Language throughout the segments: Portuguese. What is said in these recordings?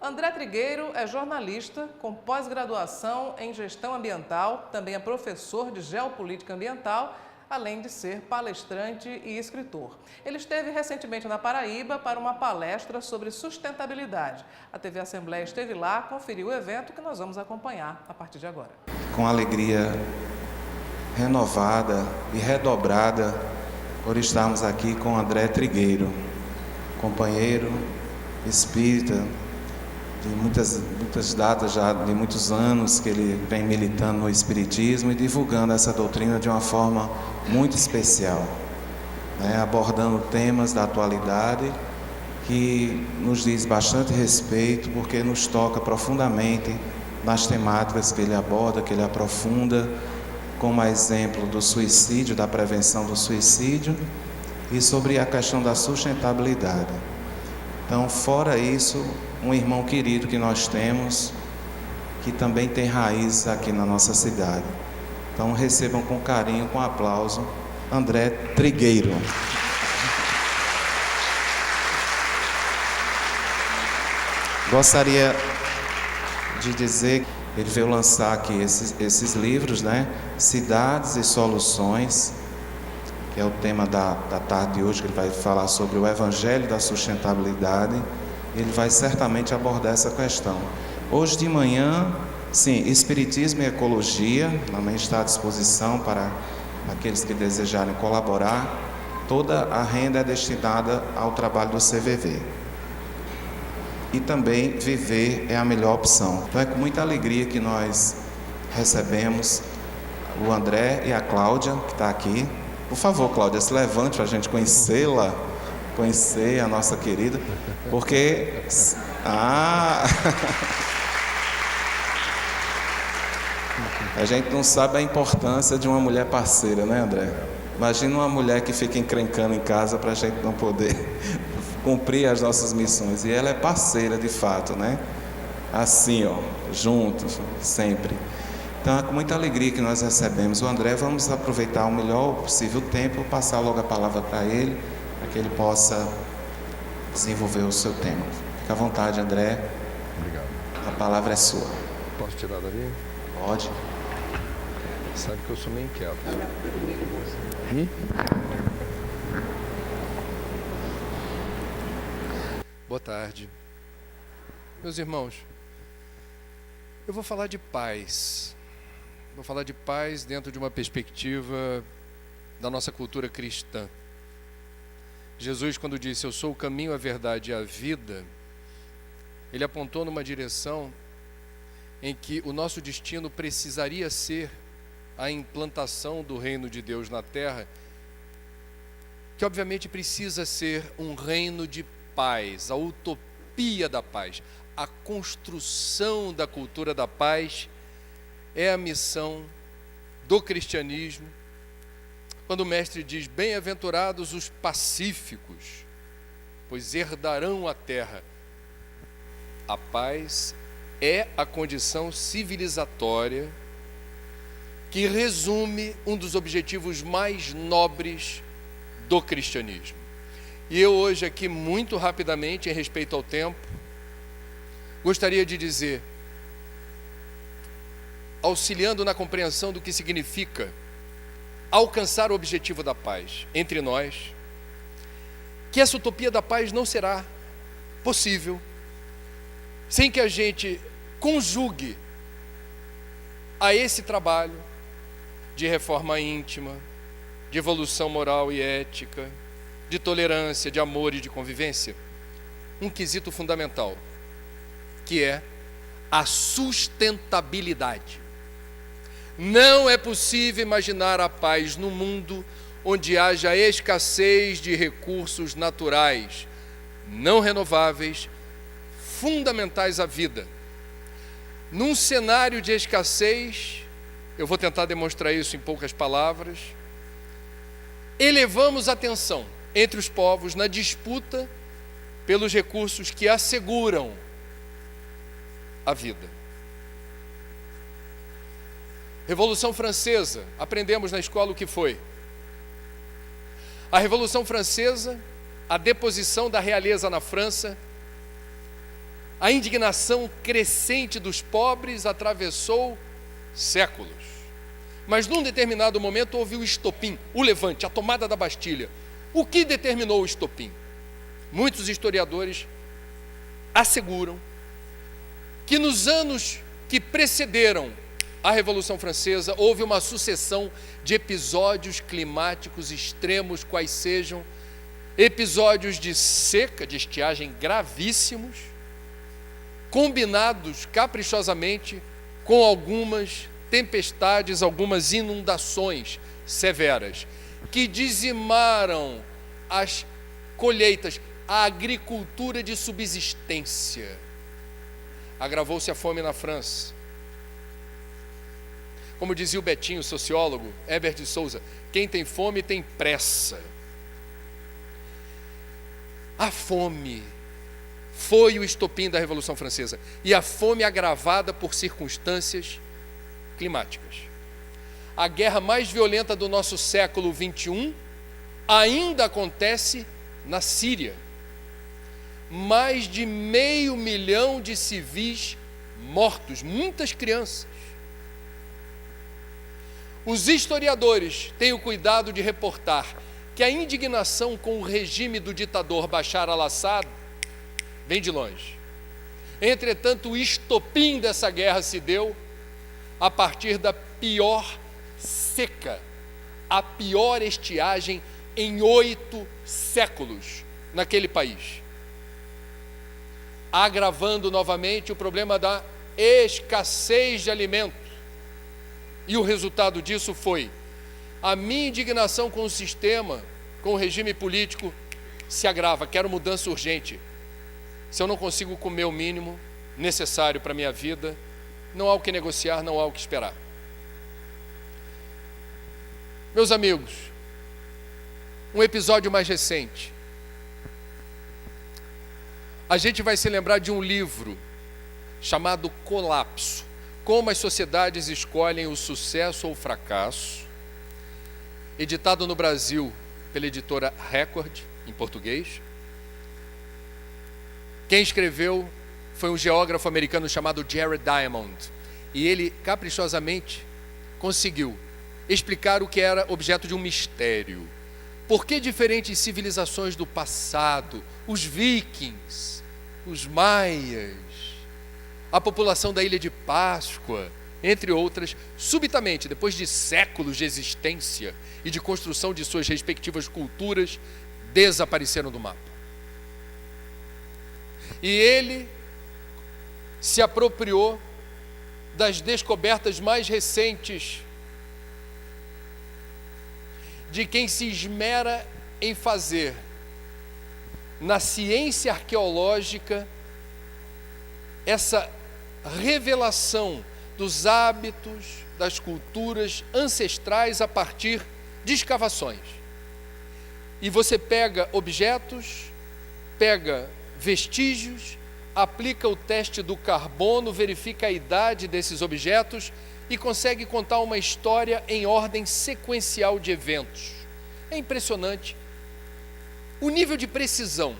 André Trigueiro é jornalista com pós-graduação em gestão ambiental, também é professor de geopolítica ambiental, além de ser palestrante e escritor. Ele esteve recentemente na Paraíba para uma palestra sobre sustentabilidade. A TV Assembleia esteve lá, conferiu o evento que nós vamos acompanhar a partir de agora. Com alegria renovada e redobrada por estarmos aqui com André Trigueiro, companheiro espírita de muitas datas, já de muitos anos que ele vem militando no espiritismo e divulgando essa doutrina de uma forma muito especial, né? Abordando temas da atualidade que nos diz bastante respeito, porque nos toca profundamente nas temáticas que ele aborda, que ele aprofunda, como exemplo do suicídio, da prevenção do suicídio e sobre a questão da sustentabilidade. Então, fora isso, um irmão querido que nós temos, que também tem raízes aqui na nossa cidade. Então, recebam com carinho, com aplauso, André Trigueiro. Gostaria de dizer que ele veio lançar aqui esses livros, né? Cidades e Soluções, que é o tema da tarde de hoje, que ele vai falar sobre o Evangelho da Sustentabilidade. Ele vai certamente abordar essa questão. Hoje de manhã, sim, Espiritismo e Ecologia, também está à disposição para aqueles que desejarem colaborar. Toda a renda é destinada ao trabalho do CVV. E também Viver é a melhor opção. Então é com muita alegria que nós recebemos o André e a Cláudia, que está aqui. Por favor, Cláudia, se levante para a gente conhecê-la, conhecer a nossa querida, porque... A gente não sabe a importância de uma mulher parceira, né, André? Imagina uma mulher que fica encrencando em casa para a gente não poder cumprir as nossas missões. E ela é parceira, de fato, né? Assim, ó, juntos, sempre. Então, é com muita alegria que nós recebemos o André. Vamos aproveitar o melhor possível tempo, passar logo a palavra para ele, para que ele possa desenvolver o seu tema. Fique à vontade, André. Obrigado. A palavra é sua. Posso tirar dali? Pode. Sabe que eu sou meio inquieto. Boa tarde. Meus irmãos, eu vou falar de paz. Vou falar de paz dentro de uma perspectiva da nossa cultura cristã. Jesus, quando disse, eu sou o caminho, a verdade e a vida, ele apontou numa direção em que o nosso destino precisaria ser a implantação do reino de Deus na terra, que obviamente precisa ser um reino de paz, a utopia da paz, a construção da cultura da paz é a missão do cristianismo. Quando o mestre diz, bem-aventurados os pacíficos, pois herdarão a terra. A paz é a condição civilizatória que resume um dos objetivos mais nobres do cristianismo. E eu hoje aqui, muito rapidamente, em respeito ao tempo, gostaria de dizer, auxiliando na compreensão do que significa alcançar o objetivo da paz entre nós, que essa utopia da paz não será possível sem que a gente conjugue a esse trabalho de reforma íntima, de evolução moral e ética, de tolerância, de amor e de convivência, um quesito fundamental, que é a sustentabilidade. Não é possível imaginar a paz no mundo onde haja escassez de recursos naturais, não renováveis, fundamentais à vida. Num cenário de escassez, eu vou tentar demonstrar isso em poucas palavras, elevamos a tensão entre os povos na disputa pelos recursos que asseguram a vida. Revolução Francesa, aprendemos na escola o que foi. A Revolução Francesa, a deposição da realeza na França, A indignação crescente dos pobres atravessou séculos. Mas num determinado momento houve o estopim, o levante, a tomada da Bastilha. O que determinou o estopim? Muitos historiadores asseguram que nos anos que precederam a Revolução Francesa houve uma sucessão de episódios climáticos extremos, quais sejam episódios de seca, de estiagem gravíssimos, combinados caprichosamente com algumas tempestades, algumas inundações severas, que dizimaram as colheitas, a agricultura de subsistência. Agravou-se a fome na França. Como dizia o Betinho, sociólogo, Herbert de Souza, quem tem fome tem pressa. A fome foi o estopim da Revolução Francesa, e a fome agravada por circunstâncias climáticas. A guerra mais violenta do nosso século XXI ainda acontece na Síria. Mais de 500 mil de civis mortos, muitas crianças. Os historiadores têm o cuidado de reportar que a indignação com o regime do ditador Bashar al-Assad vem de longe. Entretanto, o estopim dessa guerra se deu a partir da pior seca, a pior estiagem em 8 séculos naquele país, agravando novamente o problema da escassez de alimento. E o resultado disso foi a minha indignação com o sistema, com o regime político se agrava. Quero mudança urgente. Se eu não consigo comer o mínimo necessário para a minha vida, não há o que negociar, não há o que esperar. Meus amigos, um episódio mais recente. A gente vai se lembrar de um livro chamado Colapso, Como as Sociedades Escolhem o Sucesso ou o Fracasso, editado no Brasil pela editora Record, em português. Quem escreveu foi um geógrafo americano chamado Jared Diamond, e ele caprichosamente conseguiu explicar o que era objeto de um mistério. Por que diferentes civilizações do passado, os vikings, os maias, a população da Ilha de Páscoa, entre outras, subitamente, depois de séculos de existência e de construção de suas respectivas culturas, desapareceram do mapa. E ele se apropriou das descobertas mais recentes de quem se esmera em fazer, na ciência arqueológica, essa revelação dos hábitos, das culturas ancestrais a partir de escavações. E você pega objetos, pega vestígios, aplica o teste do carbono, verifica a idade desses objetos e consegue contar uma história em ordem sequencial de eventos. É impressionante o nível de precisão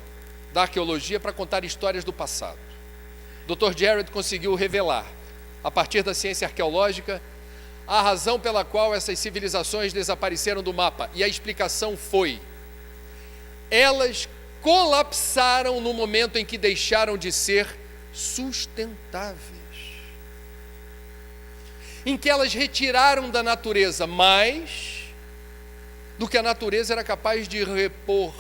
da arqueologia para contar histórias do passado. Dr. Jared conseguiu revelar, a partir da ciência arqueológica, a razão pela qual essas civilizações desapareceram do mapa. E a explicação foi: elas colapsaram no momento em que deixaram de ser sustentáveis, em que elas retiraram da natureza mais do que a natureza era capaz de repor,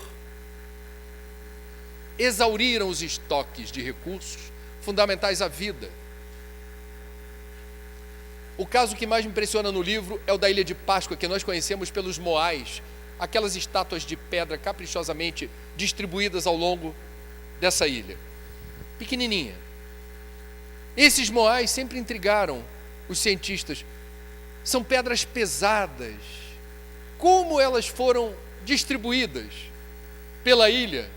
exauriram os estoques de recursos fundamentais à vida. O caso que mais me impressiona no livro é o da Ilha de Páscoa, que nós conhecemos pelos moais, aquelas estátuas de pedra caprichosamente distribuídas ao longo dessa ilha, pequenininha. Esses moais sempre intrigaram os cientistas. São pedras pesadas. Como elas foram distribuídas pela ilha,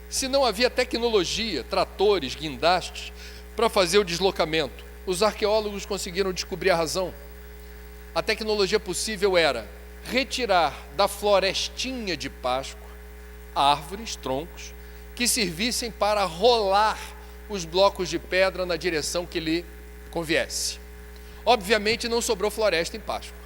se não havia tecnologia, tratores, guindastes, para fazer o deslocamento? Os arqueólogos conseguiram descobrir a razão. A tecnologia possível era retirar da florestinha de Páscoa árvores, troncos, que servissem para rolar os blocos de pedra na direção que lhe conviesse. Obviamente não sobrou floresta em Páscoa.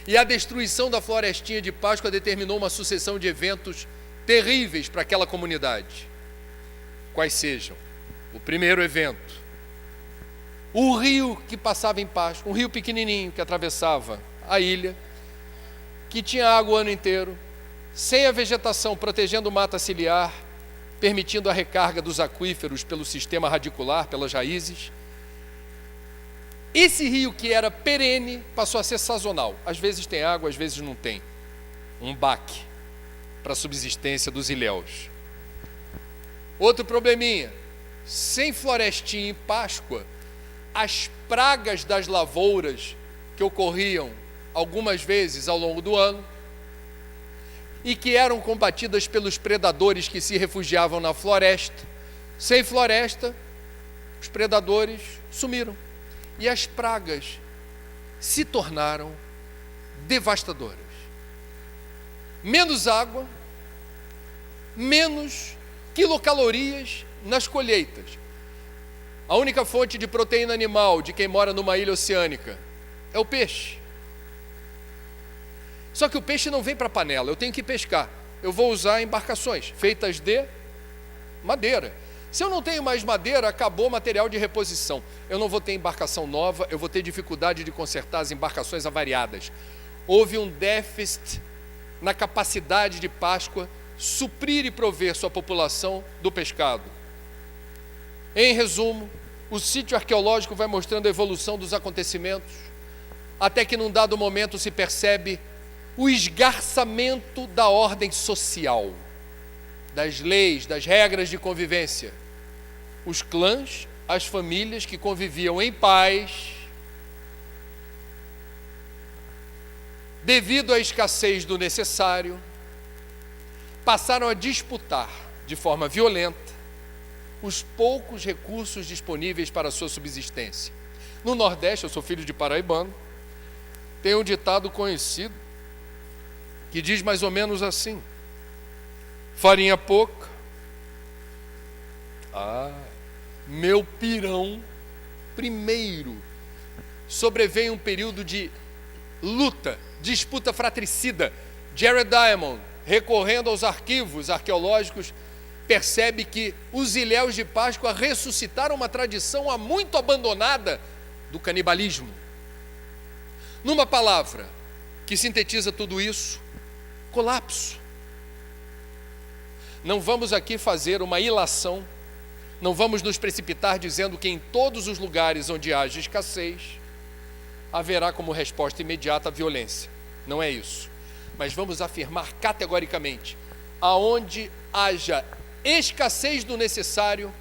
E a destruição da florestinha de Páscoa determinou uma sucessão de eventos terríveis para aquela comunidade. Quais sejam? O primeiro evento, o rio que passava em Páscoa, um rio pequenininho que atravessava a ilha, que tinha água o ano inteiro, sem a vegetação, protegendo o mata ciliar, permitindo a recarga dos aquíferos pelo sistema radicular, pelas raízes. Esse rio que era perene passou a ser sazonal. Às vezes tem água, às vezes não tem. Um baque para a subsistência dos ilhéus. Outro probleminha, sem florestinha em Páscoa, as pragas das lavouras que ocorriam algumas vezes ao longo do ano e que eram combatidas pelos predadores que se refugiavam na floresta. Sem floresta, os predadores sumiram. E as pragas se tornaram devastadoras. Menos água, menos quilocalorias nas colheitas. A única fonte de proteína animal de quem mora numa ilha oceânica é o peixe. Só que o peixe não vem para a panela, eu tenho que pescar. Eu vou usar embarcações feitas de madeira. Se eu não tenho mais madeira, acabou o material de reposição. Eu não vou ter embarcação nova, eu vou ter dificuldade de consertar as embarcações avariadas. Houve um déficit na capacidade de Páscoa suprir e prover sua população do pescado. Em resumo, o sítio arqueológico vai mostrando a evolução dos acontecimentos, até que num dado momento se percebe o esgarçamento da ordem social, das leis, das regras de convivência. Os clãs, as famílias que conviviam em paz, devido à escassez do necessário, passaram a disputar de forma violenta os poucos recursos disponíveis para a sua subsistência. No Nordeste, eu sou filho de paraibano, tem um ditado conhecido que diz mais ou menos assim: farinha pouca, meu pirão primeiro. Sobrevém um período de luta, disputa fratricida. Jared Diamond, recorrendo aos arquivos arqueológicos, percebe que os ilhéus de Páscoa ressuscitaram uma tradição há muito abandonada do canibalismo. Numa palavra que sintetiza tudo isso: colapso. Não vamos aqui fazer uma ilação, não vamos nos precipitar dizendo que em todos os lugares onde haja escassez, haverá como resposta imediata a violência. Não é isso. Mas vamos afirmar categoricamente: aonde haja escassez do necessário,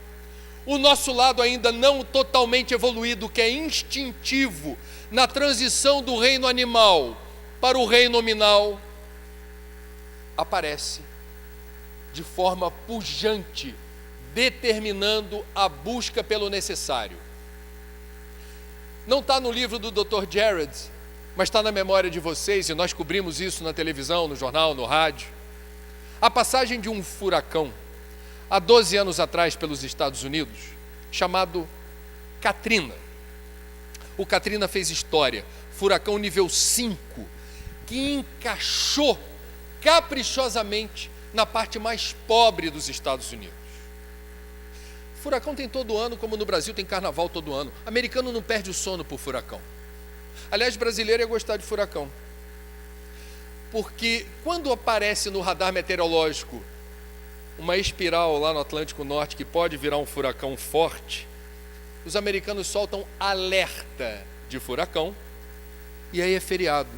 o nosso lado ainda não totalmente evoluído, que é instintivo, na transição do reino animal para o reino nominal, aparece de forma pujante, determinando a busca pelo necessário. Não está no livro do Dr. Jared, mas está na memória de vocês, e nós cobrimos isso na televisão, no jornal, no rádio. A passagem de um furacão, há 12 anos atrás, pelos Estados Unidos, chamado Katrina. O Katrina fez história, furacão nível 5, que encaixou caprichosamente na parte mais pobre dos Estados Unidos. Furacão tem todo ano, como no Brasil tem carnaval todo ano. Americano não perde o sono por furacão. Aliás, brasileiro ia gostar de furacão. Porque quando aparece no radar meteorológico uma espiral lá no Atlântico Norte que pode virar um furacão forte, os americanos soltam alerta de furacão e aí é feriado.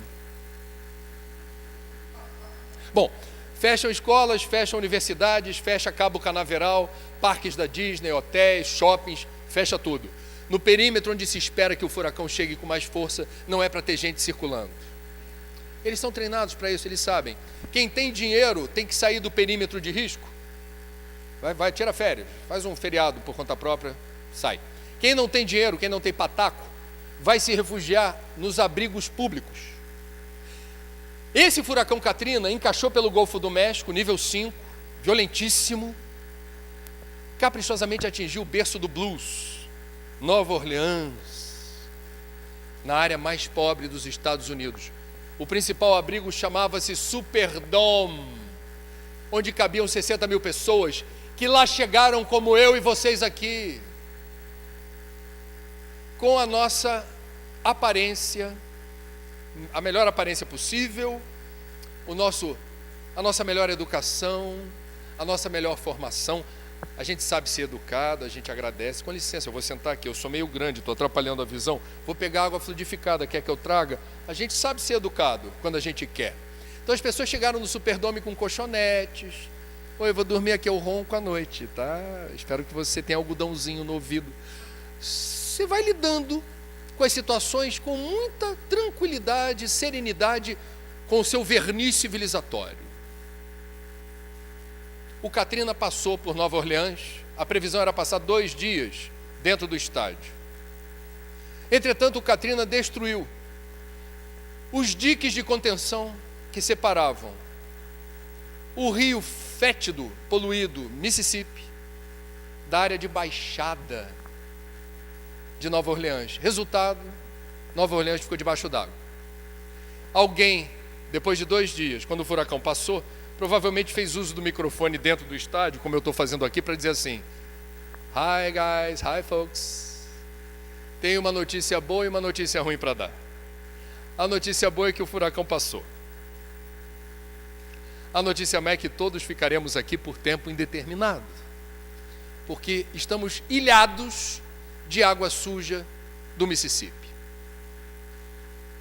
Bom, fecham escolas, fecham universidades, fecha Cabo Canaveral, parques da Disney, hotéis, shoppings, fecha tudo. No perímetro onde se espera que o furacão chegue com mais força, não é para ter gente circulando. Eles são treinados para isso, eles sabem. Quem tem dinheiro tem que sair do perímetro de risco. Vai, tira férias, faz um feriado por conta própria, sai. Quem não tem dinheiro, quem não tem pataco, vai se refugiar nos abrigos públicos. Esse furacão Katrina encaixou pelo Golfo do México, nível 5, violentíssimo. caprichosamente atingiu o berço do blues, Nova Orleans, na área mais pobre dos Estados Unidos. O principal abrigo chamava-se Superdome, onde cabiam 60 mil pessoas, que lá chegaram como eu e vocês aqui, com a nossa aparência, a melhor aparência possível, a nossa melhor educação, a nossa melhor formação. A gente sabe ser educado, a gente agradece. Com licença, eu vou sentar aqui, eu sou meio grande, estou atrapalhando a visão, vou pegar água fluidificada, quer que eu traga? A gente sabe ser educado quando a gente quer. Então as pessoas chegaram no Superdome com colchonetes. Oi, eu vou dormir aqui, eu ronco à noite, tá? Espero que você tenha algodãozinho no ouvido. Você vai lidando com as situações com muita tranquilidade, serenidade, com o seu verniz civilizatório. O Katrina passou por Nova Orleans, a previsão era passar 2 dias dentro do estádio. Entretanto, o Katrina destruiu os diques de contenção que separavam o rio fétido, poluído, Mississippi, da área de baixada de Nova Orleans. Resultado, Nova Orleans ficou debaixo d'água. Alguém, depois de 2 dias, quando o furacão passou, provavelmente fez uso do microfone dentro do estádio, como eu estou fazendo aqui, para dizer assim: Hi guys, hi folks. Tenho uma notícia boa e uma notícia ruim para dar. A notícia boa é que o furacão passou. A notícia má é que todos ficaremos aqui por tempo indeterminado, porque estamos ilhados de água suja do Mississippi.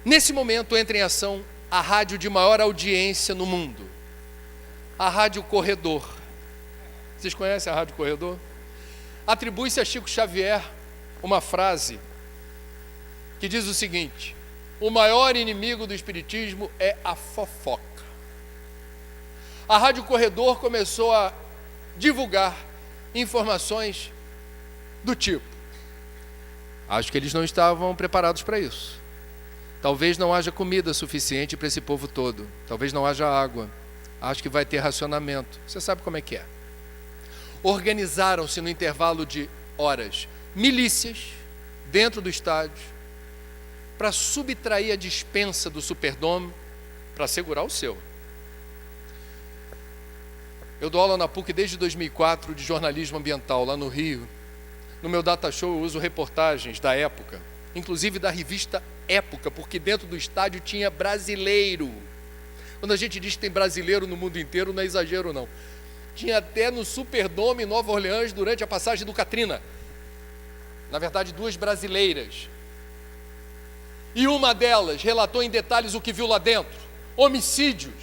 Nesse momento entra em ação a rádio de maior audiência no mundo, a Rádio Corredor. Vocês conhecem a Rádio Corredor? Atribui-se a Chico Xavier uma frase que diz o seguinte: o maior inimigo do espiritismo é a fofoca. A Rádio Corredor começou a divulgar informações do tipo: acho que eles não estavam preparados para isso. Talvez não haja comida suficiente para esse povo todo. Talvez não haja água. Acho que vai ter racionamento. Você sabe como é que é. Organizaram-se no intervalo de horas milícias dentro do estádio para subtrair a despensa do Superdome para segurar o seu. Eu dou aula na PUC desde 2004 de jornalismo ambiental lá no Rio. No meu data show eu uso reportagens da época, inclusive da revista Época, porque dentro do estádio tinha brasileiro. Quando a gente diz que tem brasileiro no mundo inteiro, não é exagero não. Tinha até no Superdome em Nova Orleans durante a passagem do Katrina. Na verdade, 2 brasileiras. E uma delas relatou em detalhes o que viu lá dentro: homicídios,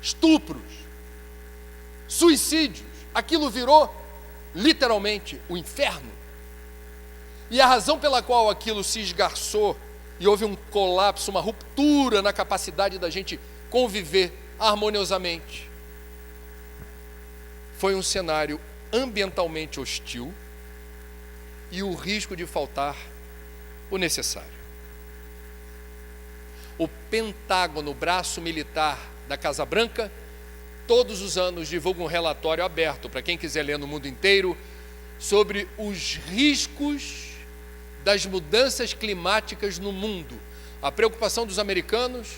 estupros, suicídios. Aquilo virou literalmente o inferno. E a razão pela qual aquilo se esgarçou e houve um colapso, uma ruptura na capacidade da gente conviver harmoniosamente, foi um cenário ambientalmente hostil e o risco de faltar o necessário. O Pentágono, braço militar da Casa Branca, todos os anos divulga um relatório aberto para quem quiser ler no mundo inteiro sobre os riscos das mudanças climáticas no mundo. A preocupação dos americanos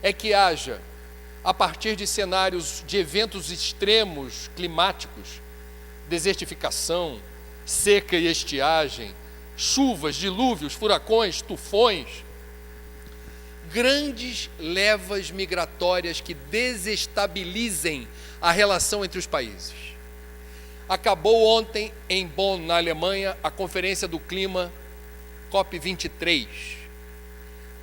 é que haja, a partir de cenários de eventos extremos climáticos, desertificação, seca e estiagem, chuvas, dilúvios, furacões, tufões, grandes levas migratórias que desestabilizem a relação entre os países. Acabou ontem em Bonn, na Alemanha, a Conferência do Clima COP23.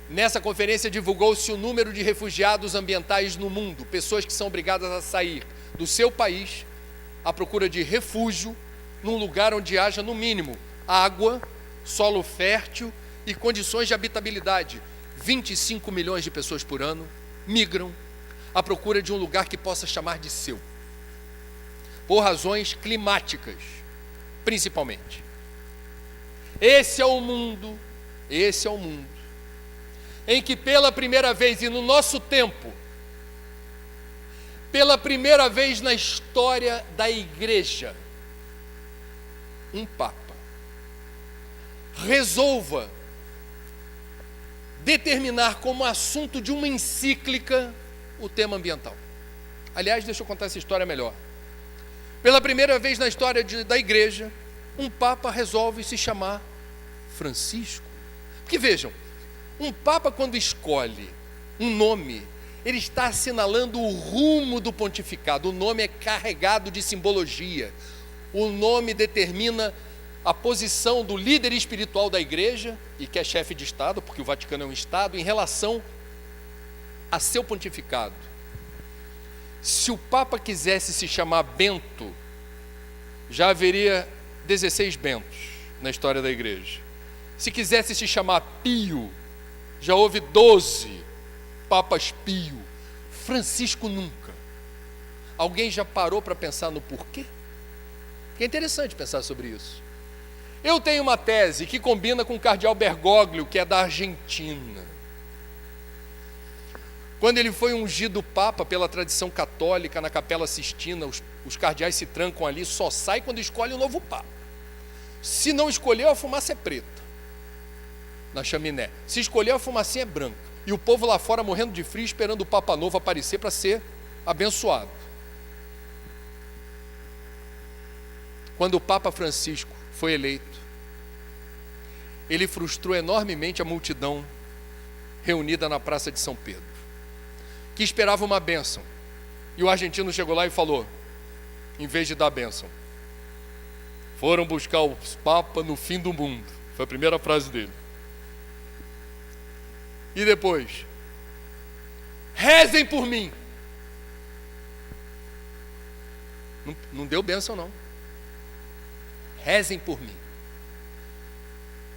Nessa conferência divulgou-se o número de refugiados ambientais no mundo, pessoas que são obrigadas a sair do seu país à procura de refúgio num lugar onde haja, no mínimo, água, solo fértil e condições de habitabilidade. 25 milhões de pessoas por ano migram à procura de um lugar que possa chamar de seu, por razões climáticas, principalmente. Esse é o mundo em que pela primeira vez, e no nosso tempo, pela primeira vez na história da igreja, um Papa resolva determinar como assunto de uma encíclica o tema ambiental. Aliás, deixa eu contar essa história melhor. Pela primeira vez na história da igreja, um Papa resolve se chamar Francisco. Porque vejam, um Papa, quando escolhe um nome, ele está assinalando o rumo do pontificado. O nome é carregado de simbologia. O nome determina a posição do líder espiritual da igreja, e que é chefe de Estado, porque o Vaticano é um Estado, em relação a seu pontificado. Se o Papa quisesse se chamar Bento, já haveria 16 Bentos na história da igreja. Se quisesse se chamar Pio, já houve 12 Papas Pio. Francisco nunca. Alguém já parou para pensar no porquê? É interessante pensar sobre isso. Eu tenho uma tese que combina com o cardeal Bergoglio, que é da Argentina. Quando ele foi ungido Papa pela tradição católica na Capela Sistina, os cardeais se trancam ali, só sai quando escolhe o novo Papa. Se não escolheu, a fumaça é preta na chaminé. Se escolheu, a fumacinha é branca. E o povo lá fora morrendo de frio, esperando o Papa novo aparecer para ser abençoado. Quando o Papa Francisco foi eleito, ele frustrou enormemente a multidão reunida na Praça de São Pedro, que esperava uma bênção. E o argentino chegou lá e falou, em vez de dar a bênção, foram buscar os papas no fim do mundo. Foi a primeira frase dele. E depois, rezem por mim. Não deu bênção não. Rezem por mim.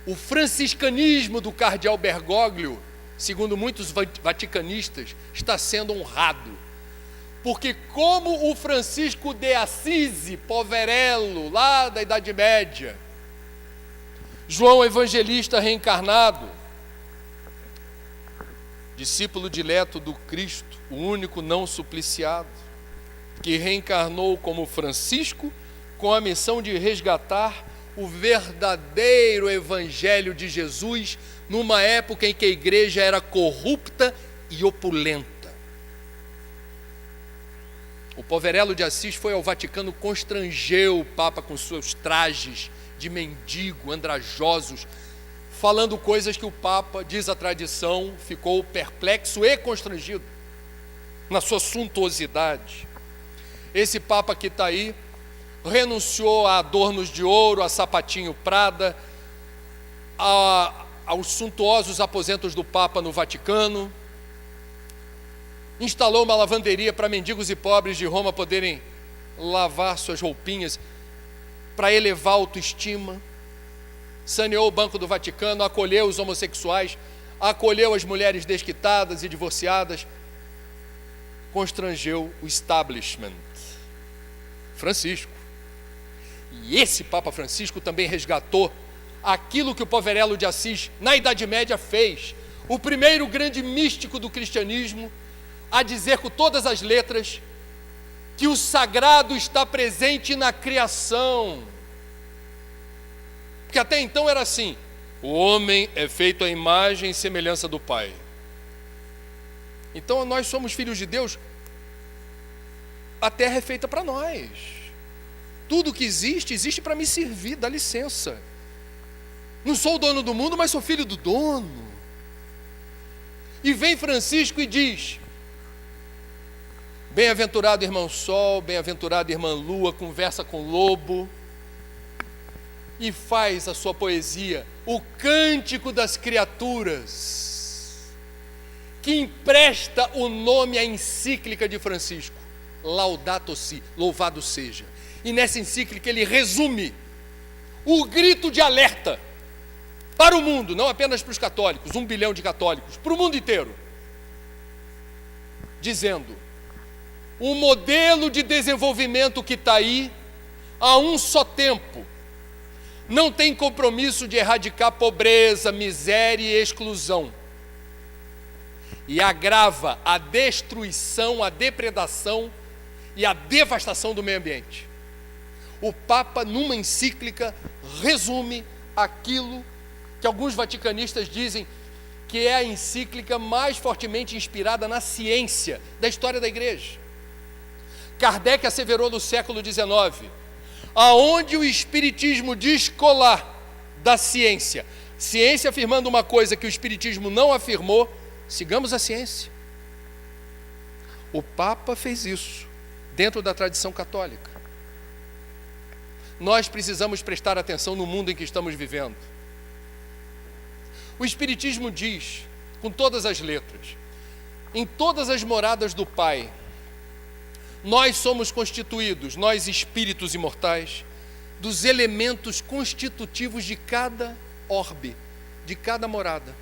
O franciscanismo do cardeal Bergoglio, segundo muitos vaticanistas, está sendo honrado. Porque como o Francisco de Assisi, poverello, lá da Idade Média, João Evangelista reencarnado, discípulo dileto do Cristo, o único não supliciado, que reencarnou como Francisco, com a missão de resgatar o verdadeiro Evangelho de Jesus, numa época em que a igreja era corrupta e opulenta. O poverello de Assis foi ao Vaticano, constrangeu o Papa com seus trajes de mendigo, andrajosos, falando coisas que o Papa, diz a tradição, ficou perplexo e constrangido na sua suntuosidade. Esse Papa que está aí renunciou a adornos de ouro, a sapatinho Prada, aos suntuosos aposentos do Papa no Vaticano, instalou uma lavanderia para mendigos e pobres de Roma poderem lavar suas roupinhas para elevar a autoestima, saneou o Banco do Vaticano, acolheu os homossexuais, acolheu as mulheres desquitadas e divorciadas, constrangeu o establishment. Francisco. E esse Papa Francisco também resgatou aquilo que o poverello de Assis, na Idade Média, fez. O primeiro grande místico do cristianismo a dizer com todas as letras que o sagrado está presente na criação. Porque até então era assim, o homem é feito à imagem e semelhança do Pai. Então nós somos filhos de Deus, a terra é feita para nós. Tudo que existe, existe para me servir, dá licença. Não sou o dono do mundo, mas sou filho do dono. E vem Francisco e diz, bem-aventurado irmão Sol, bem-aventurada irmã Lua, conversa com o lobo, e faz a sua poesia, o Cântico das Criaturas, que empresta o nome à encíclica de Francisco, Laudato Si, louvado seja. E nessa encíclica ele resume o grito de alerta para o mundo, não apenas para os católicos, 1 bilhão de católicos, para o mundo inteiro, dizendo, o modelo de desenvolvimento que está aí, a um só tempo, não tem compromisso de erradicar pobreza, miséria e exclusão, e agrava a destruição, a depredação e a devastação do meio ambiente. o Papa, numa encíclica, resume aquilo que alguns vaticanistas dizem que é a encíclica mais fortemente inspirada na ciência da história da Igreja. Kardec asseverou no século XIX, aonde o Espiritismo descolar da ciência, ciência afirmando uma coisa que o Espiritismo não afirmou, sigamos a ciência. O Papa fez isso dentro da tradição católica. Nós precisamos prestar atenção no mundo em que estamos vivendo. O Espiritismo diz, com todas as letras, em todas as moradas do Pai, nós somos constituídos, nós espíritos imortais, dos elementos constitutivos de cada orbe, de cada morada.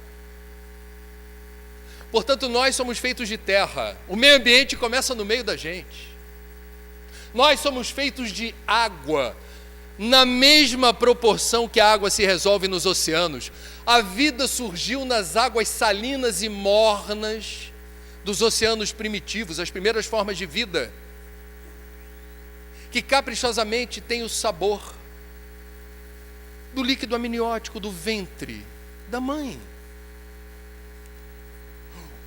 Portanto, nós somos feitos de terra. O meio ambiente começa no meio da gente. Nós somos feitos de água, na mesma proporção que a água se resolve nos oceanos. A vida surgiu nas águas salinas e mornas dos oceanos primitivos, as primeiras formas de vida, que caprichosamente têm o sabor do líquido amniótico do ventre da mãe.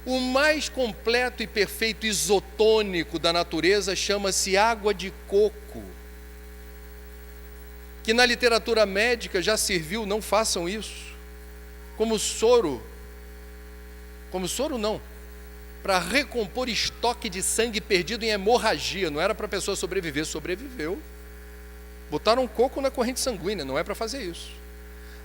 O mais completo e perfeito isotônico da natureza chama-se água de coco, que na literatura médica já serviu, não façam isso, como soro não, para recompor estoque de sangue perdido em hemorragia. Não era para a pessoa sobreviver, sobreviveu. Botaram coco na corrente sanguínea, não é para fazer isso.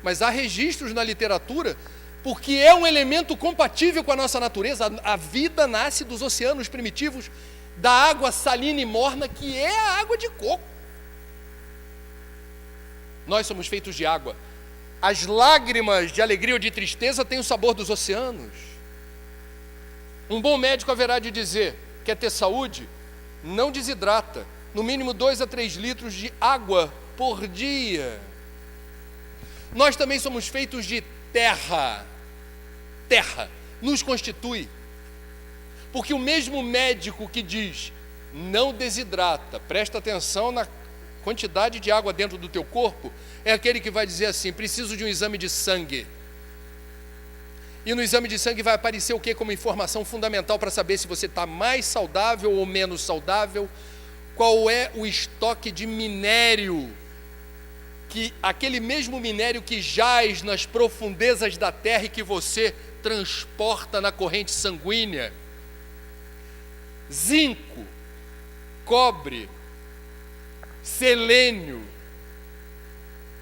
Mas há registros na literatura, porque é um elemento compatível com a nossa natureza. A vida nasce dos oceanos primitivos, da água salina e morna, que é a água de coco. Nós somos feitos de água. As lágrimas de alegria ou de tristeza têm o sabor dos oceanos. Um bom médico haverá de dizer: quer ter saúde? Não desidrata. No mínimo 2 a 3 litros de água por dia. Nós também somos feitos de terra. Terra nos constitui. Porque o mesmo médico que diz: não desidrata, presta atenção na quantidade de água dentro do teu corpo, é aquele que vai dizer assim: preciso de um exame de sangue. E no exame de sangue vai aparecer o que como informação fundamental para saber se você está mais saudável ou menos saudável, qual é o estoque de minério, que aquele mesmo minério que jaz nas profundezas da terra e que você transporta na corrente sanguínea. Zinco, cobre, selênio.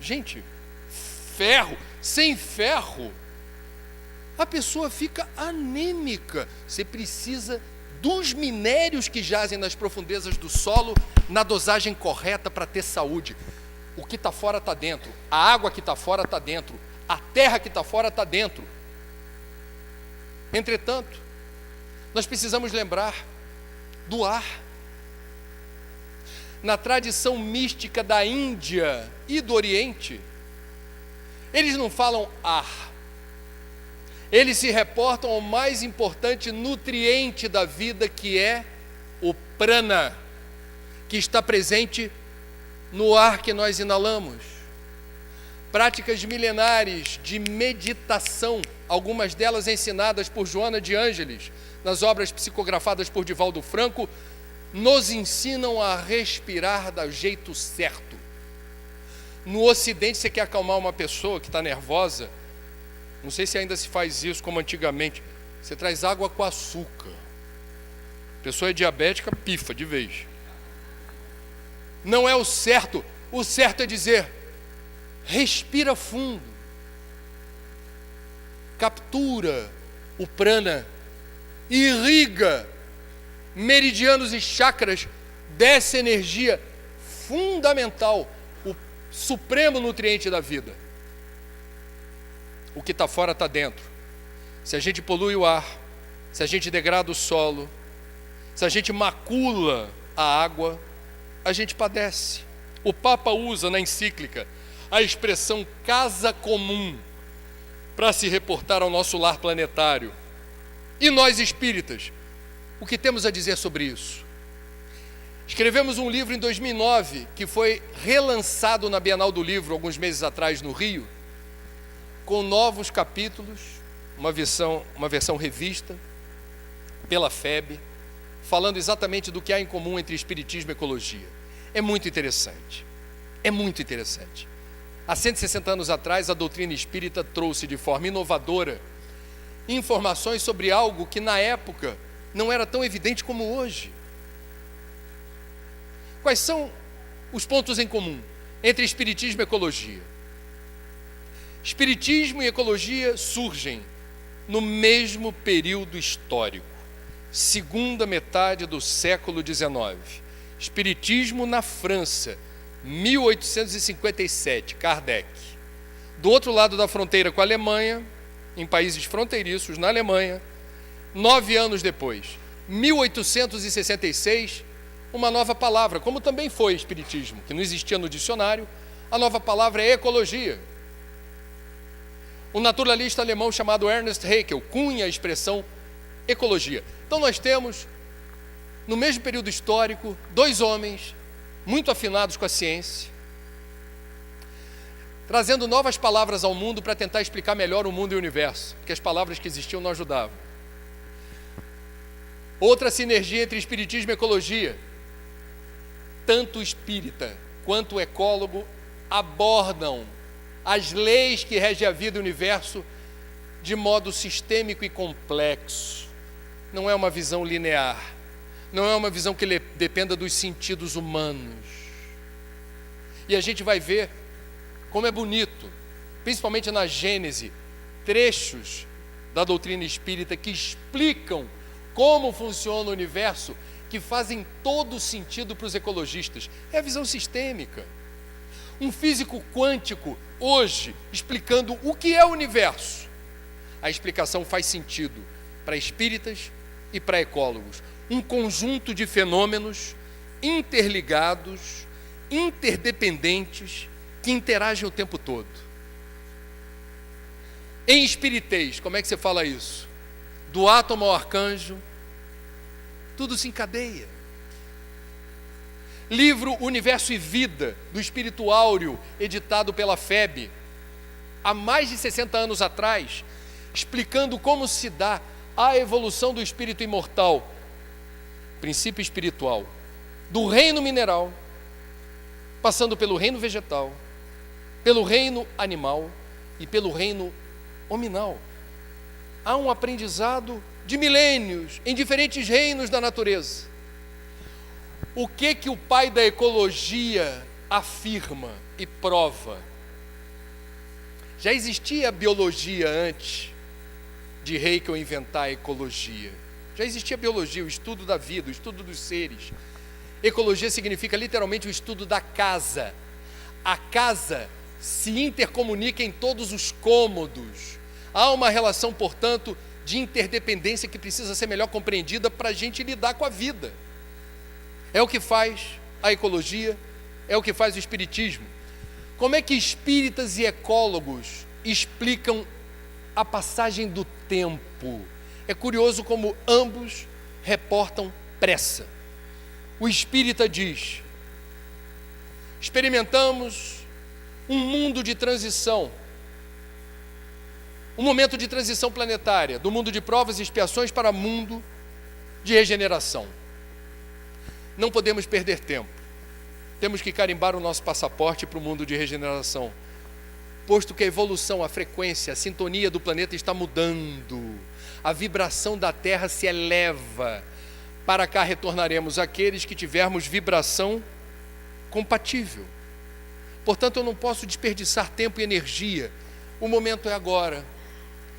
Gente, ferro. Sem ferro, a pessoa fica anêmica. Você precisa dos minérios que jazem nas profundezas do solo, na dosagem correta para ter saúde. O que está fora está dentro. A água que está fora está dentro. A terra que está fora está dentro. Entretanto, nós precisamos lembrar do ar. Na tradição mística da Índia e do Oriente, eles não falam ar. Eles se reportam ao mais importante nutriente da vida, que é o prana, que está presente no ar que nós inalamos. Práticas milenares de meditação, algumas delas ensinadas por Joana de Ângeles, nas obras psicografadas por Divaldo Franco, nos ensinam a respirar do jeito certo. No Ocidente, você quer acalmar uma pessoa que está nervosa, não sei se ainda se faz isso como antigamente, você traz água com açúcar. A pessoa é diabética, pifa de vez. Não é o certo é dizer: respira fundo, captura o prana, irriga meridianos e chakras dessa energia fundamental, o supremo nutriente da vida. O que está fora está dentro. Se a gente polui o ar, se a gente degrada o solo, se a gente macula a água, a gente padece. O Papa usa na encíclica a expressão casa comum para se reportar ao nosso lar planetário. E nós espíritas, o que temos a dizer sobre isso? Escrevemos um livro em 2009, que foi relançado na Bienal do Livro, alguns meses atrás, no Rio, com novos capítulos, uma versão revista, pela FEB, falando exatamente do que há em comum entre espiritismo e ecologia. É muito interessante. É muito interessante. Há 160 anos atrás, a doutrina espírita trouxe de forma inovadora informações sobre algo que na época não era tão evidente como hoje. Quais são os pontos em comum entre espiritismo e ecologia? Espiritismo e ecologia surgem no mesmo período histórico, segunda metade do século XIX. Espiritismo na França, 1857, Kardec. Do outro lado da fronteira com a Alemanha, em países fronteiriços, na Alemanha, 9 anos depois, 1866, uma nova palavra, como também foi espiritismo, que não existia no dicionário, a nova palavra é ecologia. Um naturalista alemão chamado Ernst Haeckel cunha a expressão ecologia. Então nós temos, no mesmo período histórico, dois homens muito afinados com a ciência, trazendo novas palavras ao mundo para tentar explicar melhor o mundo e o universo, porque as palavras que existiam não ajudavam. Outra sinergia entre espiritismo e ecologia. Tanto o espírita quanto o ecólogo abordam as leis que regem a vida e o universo de modo sistêmico e complexo. Não é uma visão linear, não é uma visão que dependa dos sentidos humanos. E a gente vai ver como é bonito, principalmente na Gênese, trechos da doutrina espírita que explicam como funciona o universo, que fazem todo sentido para os ecologistas. É a visão sistêmica. Um físico quântico, hoje, explicando o que é o universo. A explicação faz sentido para espíritas e para ecólogos. Um conjunto de fenômenos interligados, interdependentes, que interagem o tempo todo. Em espiritez, como é que você fala isso? Do átomo ao arcanjo, tudo se encadeia. Livro Universo e Vida, do Espírito Áureo, editado pela FEB, há mais de 60 anos atrás, explicando como se dá a evolução do espírito imortal, princípio espiritual, do reino mineral, passando pelo reino vegetal, pelo reino animal e pelo reino hominal. Há um aprendizado de milênios em diferentes reinos da natureza. O que o pai da ecologia afirma e prova? Já existia a biologia antes de Haeckel inventar a ecologia. Já existia a biologia, o estudo da vida, o estudo dos seres. Ecologia significa literalmente o estudo da casa. A casa se intercomunica em todos os cômodos. Há uma relação, portanto, de interdependência que precisa ser melhor compreendida para a gente lidar com a vida. É o que faz a ecologia, é o que faz o espiritismo. Como é que espíritas e ecólogos explicam a passagem do tempo? É curioso como ambos reportam pressa. O espírita diz: experimentamos um mundo de transição, um momento de transição planetária, do mundo de provas e expiações para o mundo de regeneração. Não podemos perder tempo. Temos que carimbar o nosso passaporte para o mundo de regeneração, posto que a evolução, a frequência, a sintonia do planeta está mudando, a vibração da Terra se eleva. Para cá retornaremos aqueles que tivermos vibração compatível. Portanto, eu não posso desperdiçar tempo e energia. O momento é agora.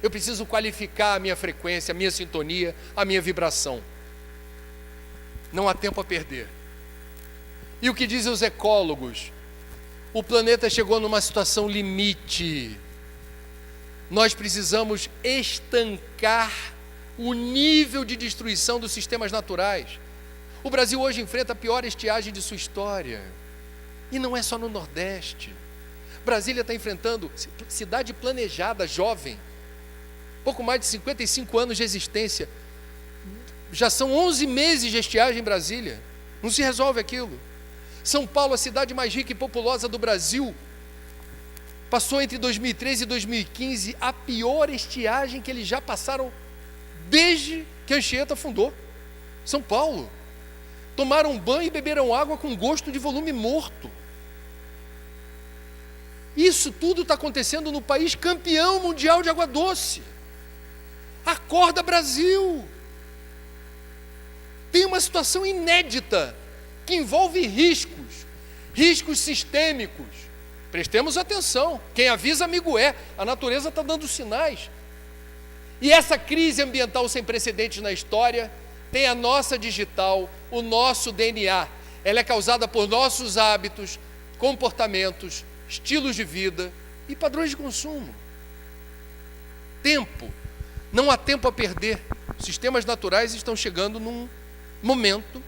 Eu preciso qualificar a minha frequência, a minha sintonia, a minha vibração. Não há tempo a perder. E o que dizem os ecólogos? O planeta chegou numa situação limite. Nós precisamos estancar o nível de destruição dos sistemas naturais. O Brasil hoje enfrenta a pior estiagem de sua história. E não é só no Nordeste. Brasília está enfrentando, cidade planejada, jovem, pouco mais de 55 anos de existência. Já são 11 meses de estiagem em Brasília. Não se resolve aquilo. São Paulo, a cidade mais rica e populosa do Brasil, passou entre 2013 e 2015 a pior estiagem que eles já passaram desde que a Anchieta fundou. São Paulo. Tomaram banho e beberam água com gosto de volume morto. Isso tudo está acontecendo no país campeão mundial de água doce. Acorda, Brasil! Tem uma situação inédita que envolve riscos sistêmicos. Prestemos atenção, quem avisa amigo é, a natureza está dando sinais. E essa crise ambiental sem precedentes na história tem a nossa digital, o nosso DNA. Ela é causada por nossos hábitos, comportamentos, estilos de vida e padrões de consumo. Tempo. Não há tempo a perder. Os sistemas naturais estão chegando num momento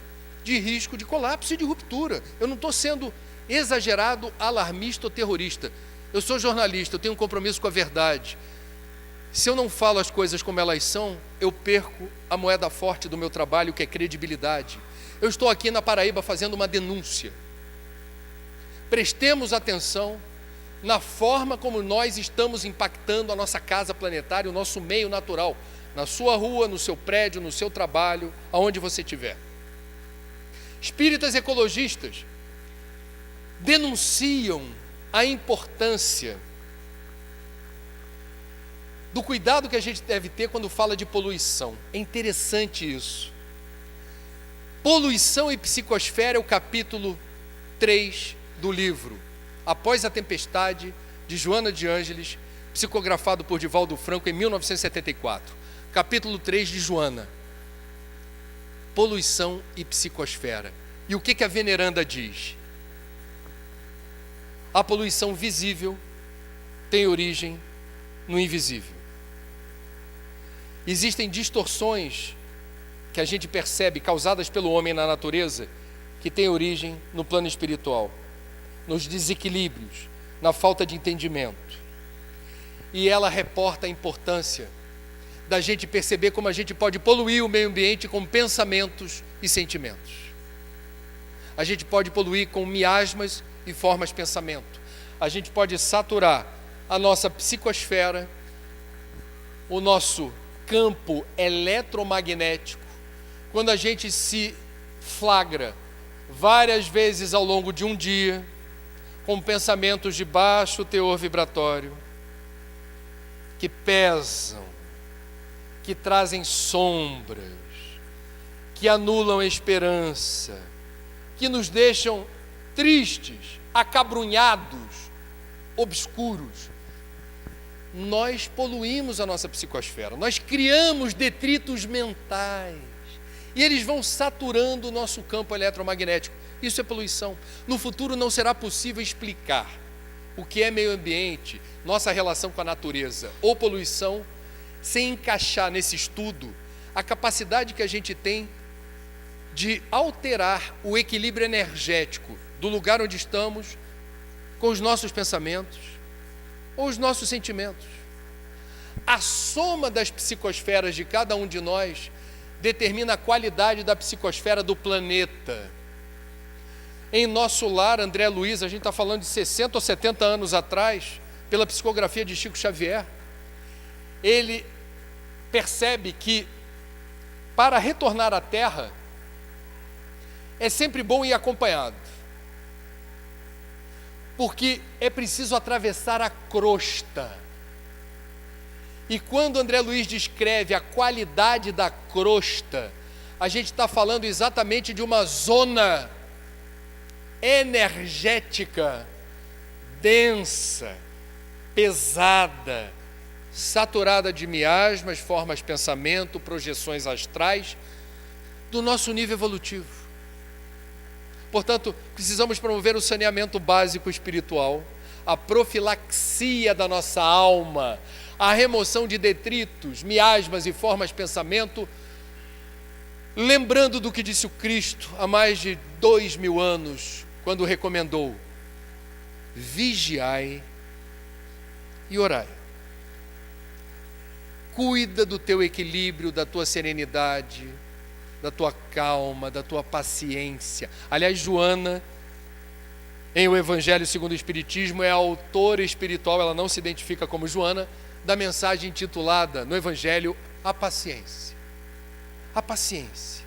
de risco de colapso e de ruptura. Eu não estou sendo exagerado, alarmista ou terrorista. Eu sou jornalista, eu tenho um compromisso com a verdade. Se eu não falo as coisas como elas são, eu perco a moeda forte do meu trabalho, que é credibilidade. Eu estou aqui na Paraíba fazendo uma denúncia. Prestemos atenção na forma como nós estamos impactando a nossa casa planetária, o nosso meio natural, na sua rua, no seu prédio, no seu trabalho, aonde você estiver. Espíritas ecologistas denunciam a importância do cuidado que a gente deve ter quando fala de poluição. É interessante isso. Poluição e psicosfera é o capítulo 3 do livro Após a Tempestade, de Joana de Ângeles, psicografado por Divaldo Franco em 1974. Capítulo 3 de Joana. Poluição e psicosfera. E o que a veneranda diz? A poluição visível tem origem no invisível. Existem distorções que a gente percebe causadas pelo homem na natureza que têm origem no plano espiritual, nos desequilíbrios, na falta de entendimento. E ela reporta a importância da gente perceber como a gente pode poluir o meio ambiente com pensamentos e sentimentos. A gente pode poluir com miasmas e formas de pensamento. A gente pode saturar a nossa psicosfera, o nosso campo eletromagnético, quando a gente se flagra várias vezes ao longo de um dia, com pensamentos de baixo teor vibratório, que pesam, que trazem sombras, que anulam a esperança, que nos deixam tristes, acabrunhados, obscuros. Nós poluímos a nossa psicosfera, nós criamos detritos mentais, e eles vão saturando o nosso campo eletromagnético. Isso é poluição. No futuro não será possível explicar o que é meio ambiente, nossa relação com a natureza ou poluição, sem encaixar nesse estudo a capacidade que a gente tem de alterar o equilíbrio energético do lugar onde estamos com os nossos pensamentos ou os nossos sentimentos. A soma das psicosferas de cada um de nós determina a qualidade da psicosfera do planeta. Em nosso lar, André Luiz, a gente está falando de 60 ou 70 anos atrás, pela psicografia de Chico Xavier, ele percebe que para retornar à Terra é sempre bom ir acompanhado, porque é preciso atravessar a crosta. E quando André Luiz descreve a qualidade da crosta, a gente está falando exatamente de uma zona energética, densa, pesada, saturada de miasmas, formas de pensamento, projeções astrais, do nosso nível evolutivo. Portanto, precisamos promover o saneamento básico espiritual, a profilaxia da nossa alma, a remoção de detritos, miasmas e formas de pensamento, lembrando do que disse o Cristo há mais de 2000 anos, quando recomendou: vigiai e orai. Cuida do teu equilíbrio, da tua serenidade, da tua calma, da tua paciência. Aliás, Joana, em O Evangelho segundo o Espiritismo, é a autora espiritual, ela não se identifica como Joana, da mensagem intitulada no Evangelho, a paciência. A paciência.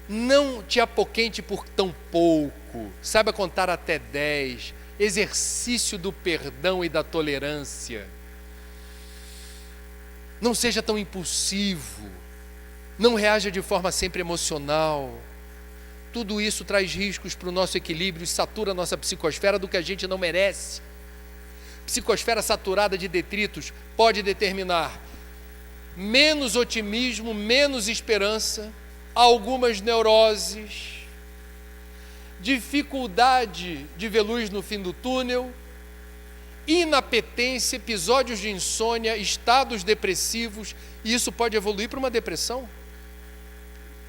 Não te apoquente por tão pouco, saiba contar até 10, exercício do perdão e da tolerância. Não seja tão impulsivo, não reaja de forma sempre emocional. Tudo isso traz riscos para o nosso equilíbrio e satura a nossa psicosfera do que a gente não merece. Psicosfera saturada de detritos pode determinar menos otimismo, menos esperança, algumas neuroses, dificuldade de ver luz no fim do túnel, inapetência, episódios de insônia, estados depressivos, e isso pode evoluir para uma depressão.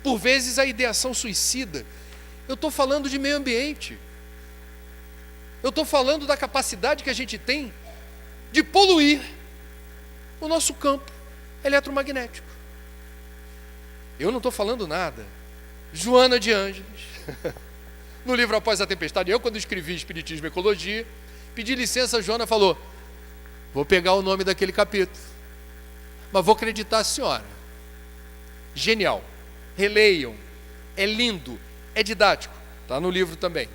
Por vezes a ideação suicida. Eu estou falando de meio ambiente. Eu estou falando da capacidade que a gente tem de poluir o nosso campo eletromagnético. Eu não estou falando nada. Joana de Ângeles, no livro Após a Tempestade, eu quando escrevi Espiritismo e Ecologia, pedi licença, a Joana falou, vou pegar o nome daquele capítulo, mas vou acreditar a senhora. Genial. Releiam. É lindo. É didático. Está no livro também.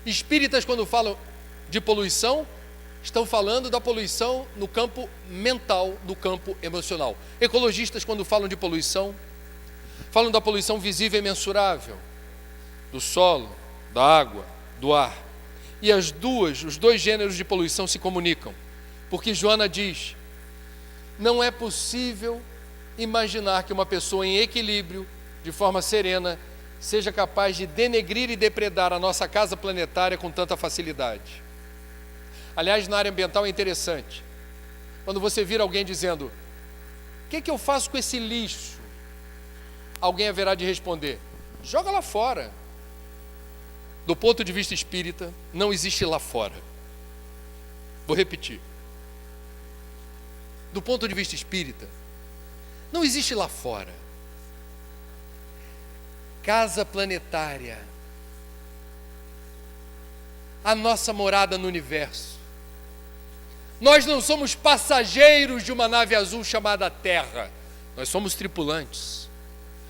Espíritas, quando falam de poluição, estão falando da poluição no campo mental, no campo emocional. Ecologistas, quando falam de poluição, falam da poluição visível e mensurável, do solo, da água, do ar. E os dois gêneros de poluição se comunicam, porque Joana diz, não é possível imaginar que uma pessoa em equilíbrio, de forma serena, seja capaz de denegrir e depredar a nossa casa planetária com tanta facilidade. Aliás, na área ambiental é interessante. Quando você vira alguém dizendo, o que eu faço com esse lixo? Alguém haverá de responder, joga lá fora. Do ponto de vista espírita, não existe lá fora. Vou repetir. Do ponto de vista espírita, não existe lá fora. Casa planetária, a nossa morada no universo. Nós não somos passageiros de uma nave azul chamada Terra, nós somos tripulantes.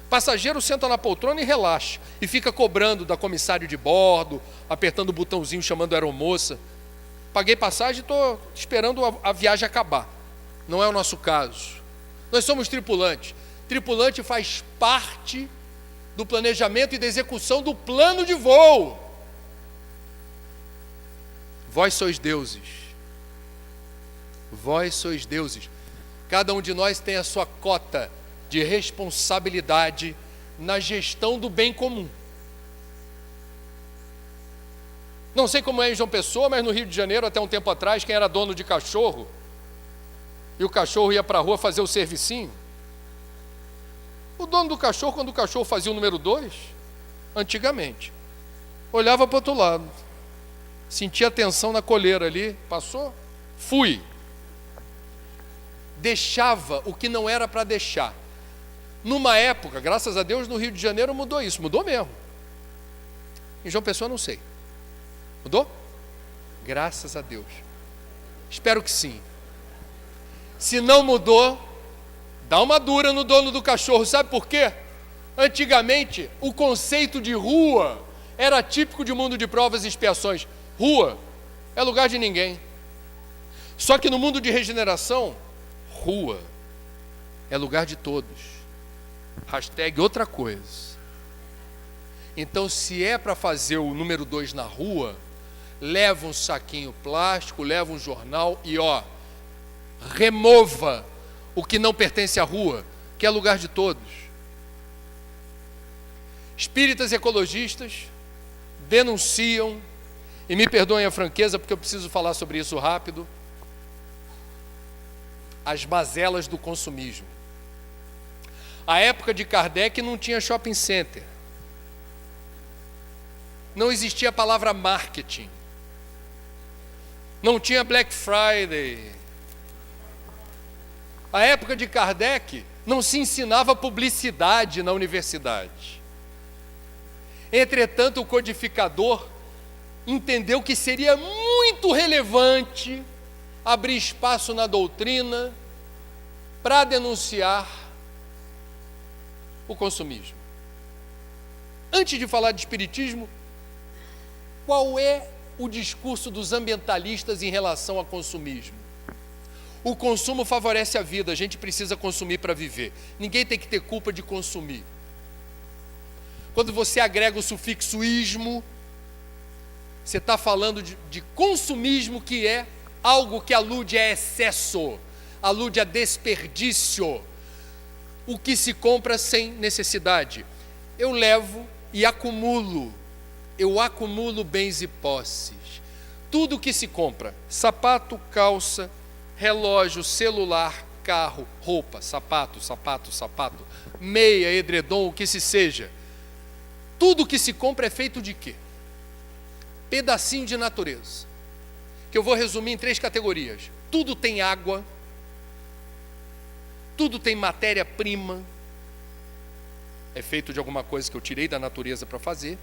Passageiro senta na poltrona e relaxa, e fica cobrando da comissário de bordo, apertando o botãozinho chamando a aeromoça. Paguei passagem e estou esperando a viagem acabar. Não é o nosso caso. Nós somos tripulantes. Tripulante faz parte do planejamento e da execução do plano de voo. Vós sois deuses. Vós sois deuses. Cada um de nós tem a sua cota de responsabilidade na gestão do bem comum. Não sei como é em João Pessoa, mas no Rio de Janeiro, até um tempo atrás, quem era dono de cachorro, e o cachorro ia para a rua fazer o servicinho, o dono do cachorro, quando o cachorro fazia o número 2, antigamente, olhava para o outro lado, sentia a tensão na coleira ali, passou, fui. Deixava o que não era para deixar. Numa época, graças a Deus, no Rio de Janeiro mudou isso, mudou mesmo. Em João Pessoa não sei. Mudou? Graças a Deus. Espero que sim. Se não mudou, dá uma dura no dono do cachorro. Sabe por quê? Antigamente, o conceito de rua era típico de mundo de provas e expiações. Rua é lugar de ninguém. Só que no mundo de regeneração, rua é lugar de todos. Hashtag outra coisa. Então, se é para fazer o número 2 na rua, leva um saquinho plástico, leva um jornal e remova o que não pertence à rua, que é lugar de todos. Espíritas ecologistas denunciam, e me perdoem a franqueza porque eu preciso falar sobre isso rápido, as mazelas do consumismo. A época de Kardec não tinha shopping center. Não existia a palavra marketing. Não tinha Black Friday. A época de Kardec não se ensinava publicidade na universidade. Entretanto, o codificador entendeu que seria muito relevante abrir espaço na doutrina para denunciar o consumismo. Antes de falar de espiritismo, qual é o discurso dos ambientalistas em relação ao consumismo? O consumo favorece a vida, a gente precisa consumir para viver. Ninguém tem que ter culpa de consumir. Quando você agrega o sufixo ismo, você está falando de consumismo, que é algo que alude a excesso, alude a desperdício, o que se compra sem necessidade. Eu levo e acumulo, eu acumulo bens e posses. Tudo que se compra, sapato, calça, relógio, celular, carro, roupa, sapato, meia, edredom, o que se seja. Tudo que se compra é feito de quê? Pedacinho de natureza, que eu vou resumir em 3 categorias. Tudo tem água, tudo tem matéria-prima, é feito de alguma coisa que eu tirei da natureza para fazer,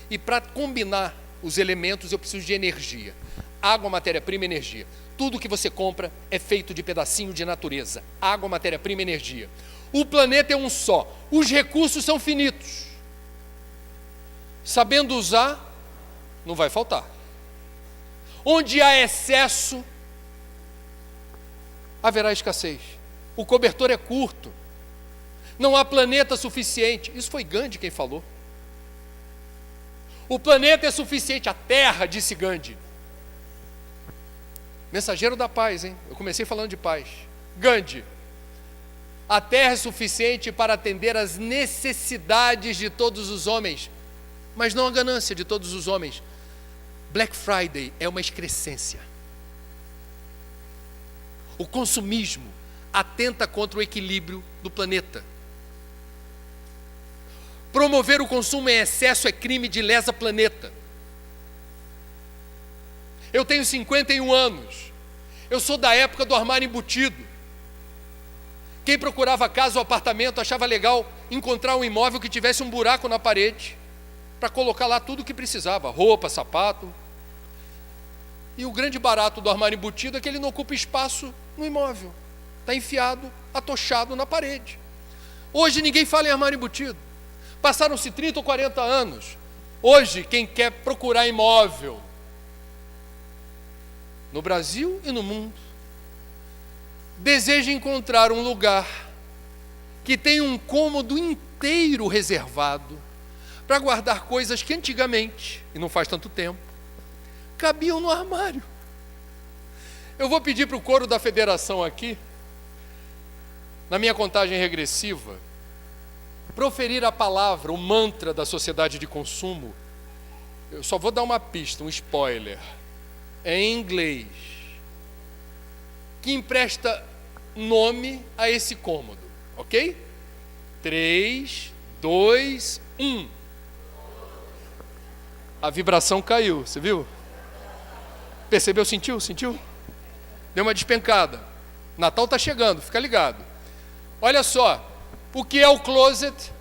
e para combinar os elementos eu preciso de energia. Água, matéria-prima, energia. Tudo que você compra é feito de pedacinho de natureza. Água, matéria-prima, energia. O planeta é um só. Os recursos são finitos. Sabendo usar, não vai faltar. Onde há excesso, haverá escassez. O cobertor é curto. Não há planeta suficiente. Isso foi Gandhi quem falou. O planeta é suficiente, a Terra, disse Gandhi. Mensageiro da paz, hein? Eu comecei falando de paz. Gandhi. A Terra é suficiente para atender às necessidades de todos os homens, mas não a ganância de todos os homens. Black Friday é uma excrescência. O consumismo atenta contra o equilíbrio do planeta. Promover o consumo em excesso é crime de lesa planeta. Eu tenho 51 anos. Eu sou da época do armário embutido. Quem procurava casa ou apartamento achava legal encontrar um imóvel que tivesse um buraco na parede para colocar lá tudo o que precisava, roupa, sapato. E o grande barato do armário embutido é que ele não ocupa espaço no imóvel. Está enfiado, atochado na parede. Hoje ninguém fala em armário embutido. Passaram-se 30 ou 40 anos. Hoje, quem quer procurar imóvel no Brasil e no mundo, deseja encontrar um lugar que tenha um cômodo inteiro reservado para guardar coisas que antigamente, e não faz tanto tempo, cabiam no armário. Eu vou pedir para o coro da federação aqui, na minha contagem regressiva, proferir a palavra, o mantra da sociedade de consumo. Eu só vou dar uma pista, um spoiler. É em inglês, que empresta nome a esse cômodo, ok? 3, 2, 1. A vibração caiu, você viu? Percebeu? Sentiu? Deu uma despencada. Natal está chegando, fica ligado. Olha só, o que é o closet?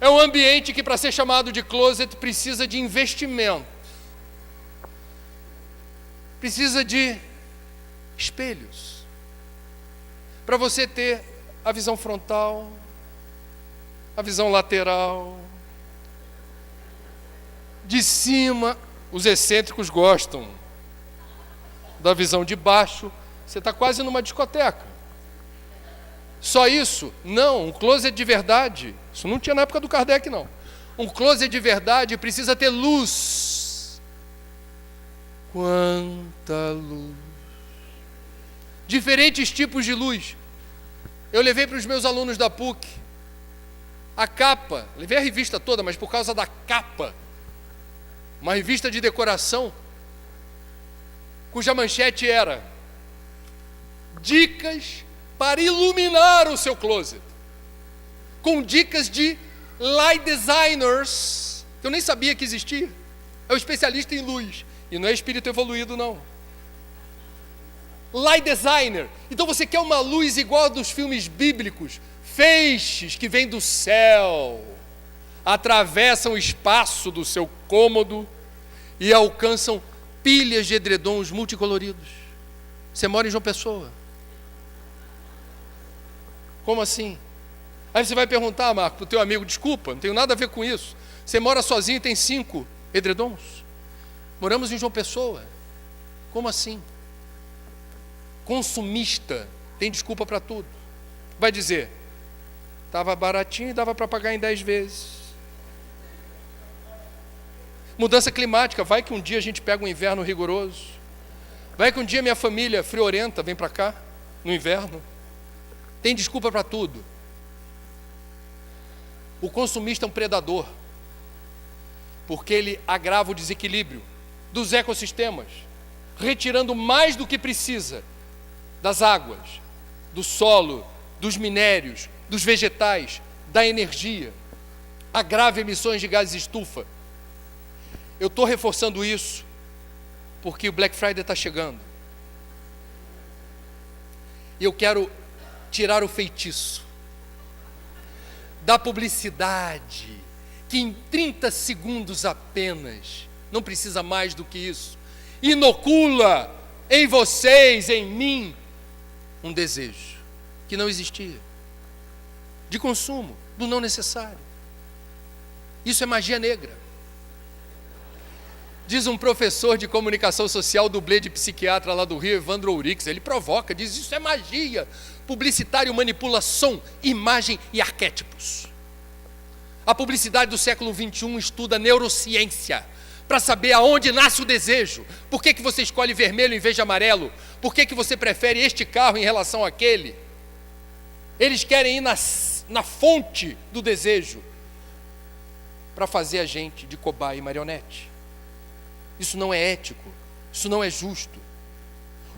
É um ambiente que, para ser chamado de closet, precisa de investimento. Precisa de espelhos. Para você ter a visão frontal, a visão lateral. De cima, os excêntricos gostam da visão de baixo. Você está quase numa discoteca. Só isso? Não, um closet de verdade. Isso não tinha na época do Kardec, não. Um closet de verdade precisa ter luz. Quanta luz. Diferentes tipos de luz. Eu levei para os meus alunos da PUC a capa, levei a revista toda, mas por causa da capa, uma revista de decoração, cuja manchete era Dicas para iluminar o seu closet, com dicas de light designers, que eu nem sabia que existia. É um especialista em luz, e não é espírito evoluído, não. Light designer. Então você quer uma luz igual a dos filmes bíblicos, feixes que vêm do céu, atravessam o espaço do seu cômodo e alcançam pilhas de edredons multicoloridos. Você mora em João Pessoa? Como assim? Aí você vai perguntar, Marco, para o teu amigo, desculpa, não tenho nada a ver com isso. Você mora sozinho e tem 5 edredons? Moramos em João Pessoa. Como assim? Consumista tem desculpa para tudo. Vai dizer, estava baratinho e dava para pagar em 10 vezes. Mudança climática, vai que um dia a gente pega um inverno rigoroso. Vai que um dia minha família friorenta vem para cá, no inverno. Tem desculpa para tudo. O consumista é um predador, porque ele agrava o desequilíbrio dos ecossistemas, retirando mais do que precisa das águas, do solo, dos minérios, dos vegetais, da energia. Agrava emissões de gases de estufa. Eu estou reforçando isso porque o Black Friday está chegando. E eu quero tirar o feitiço da publicidade, que em 30 segundos apenas, não precisa mais do que isso, inocula em vocês, em mim, um desejo que não existia, de consumo, do não necessário. Isso é magia negra. Diz um professor de comunicação social, dublê de psiquiatra lá do Rio, Evandro Ourix, ele provoca, diz, isso é magia. Publicitário manipula som, imagem e arquétipos. A publicidade do século XXI estuda neurociência, para saber aonde nasce o desejo. Por que você escolhe vermelho em vez de amarelo? Por que você prefere este carro em relação àquele? Eles querem ir na fonte do desejo, para fazer a gente de cobaia e marionete. Isso não é ético, isso não é justo.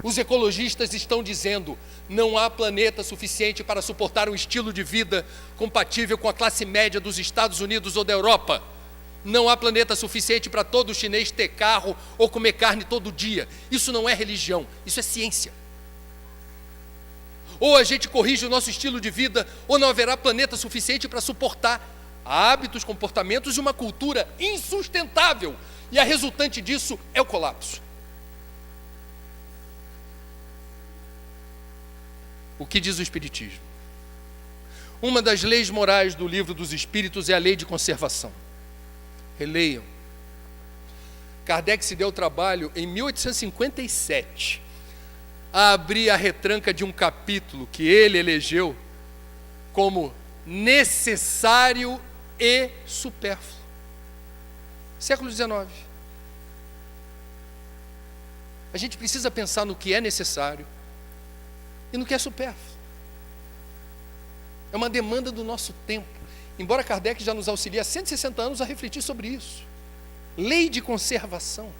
Os ecologistas estão dizendo, não há planeta suficiente para suportar um estilo de vida compatível com a classe média dos Estados Unidos ou da Europa. Não há planeta suficiente para todo chinês ter carro ou comer carne todo dia. Isso não é religião, isso é ciência. Ou a gente corrige o nosso estilo de vida, ou não haverá planeta suficiente para suportar hábitos, comportamentos e uma cultura insustentável. E a resultante disso é o colapso. O que diz o Espiritismo? Uma das leis morais do Livro dos Espíritos é a lei de conservação. Releiam. Kardec se deu o trabalho, em 1857, a abrir a retranca de um capítulo que ele elegeu como necessário e supérfluo. Século XIX. A gente precisa pensar no que é necessário e no que é supérfluo. É uma demanda do nosso tempo. Embora Kardec já nos auxilie há 160 anos a refletir sobre isso. Lei de conservação.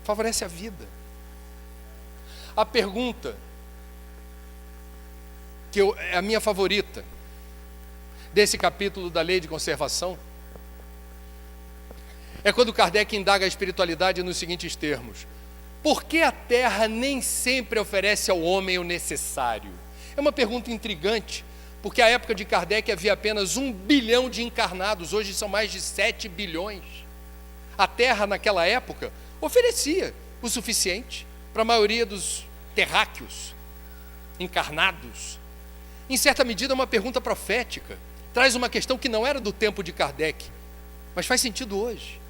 Favorece a vida. A pergunta, que é a minha favorita, desse capítulo da lei de conservação, é quando Kardec indaga a espiritualidade nos seguintes termos: por que a Terra nem sempre oferece ao homem o necessário? É uma pergunta intrigante, porque à época de Kardec havia apenas 1 bilhão de encarnados, hoje são mais de 7 bilhões. A Terra naquela época oferecia o suficiente para a maioria dos terráqueos encarnados. Em certa medida é uma pergunta profética, traz uma questão que não era do tempo de Kardec, mas faz sentido hoje.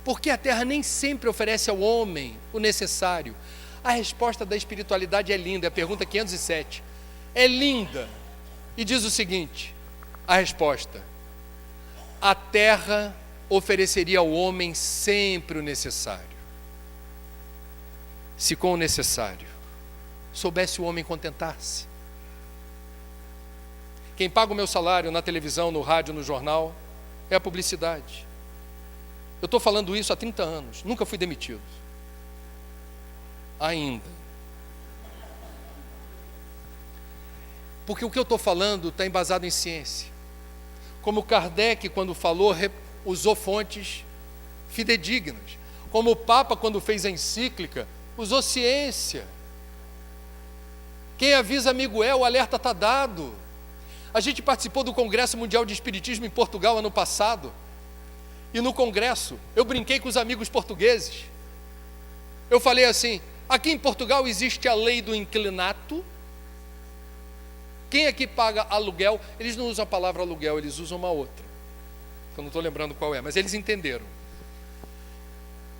Porque a Terra nem sempre oferece ao homem o necessário. A resposta da espiritualidade é linda, é a pergunta 507. É linda. E diz o seguinte, a resposta: a Terra ofereceria ao homem sempre o necessário. Se com o necessário soubesse o homem contentar-se. Quem paga o meu salário na televisão, no rádio, no jornal, é a publicidade. Eu estou falando isso há 30 anos, nunca fui demitido. Ainda. Porque o que eu estou falando está embasado em ciência. Como Kardec, quando falou, usou fontes fidedignas. Como o Papa, quando fez a encíclica, usou ciência. Quem avisa amigo é, o alerta está dado. A gente participou do Congresso Mundial de Espiritismo em Portugal ano passado. E no congresso, eu brinquei com os amigos portugueses. Eu falei assim: aqui em Portugal existe a lei do inquilinato. Quem aqui paga aluguel? Eles não usam a palavra aluguel, eles usam uma outra. Eu não estou lembrando qual é, mas eles entenderam.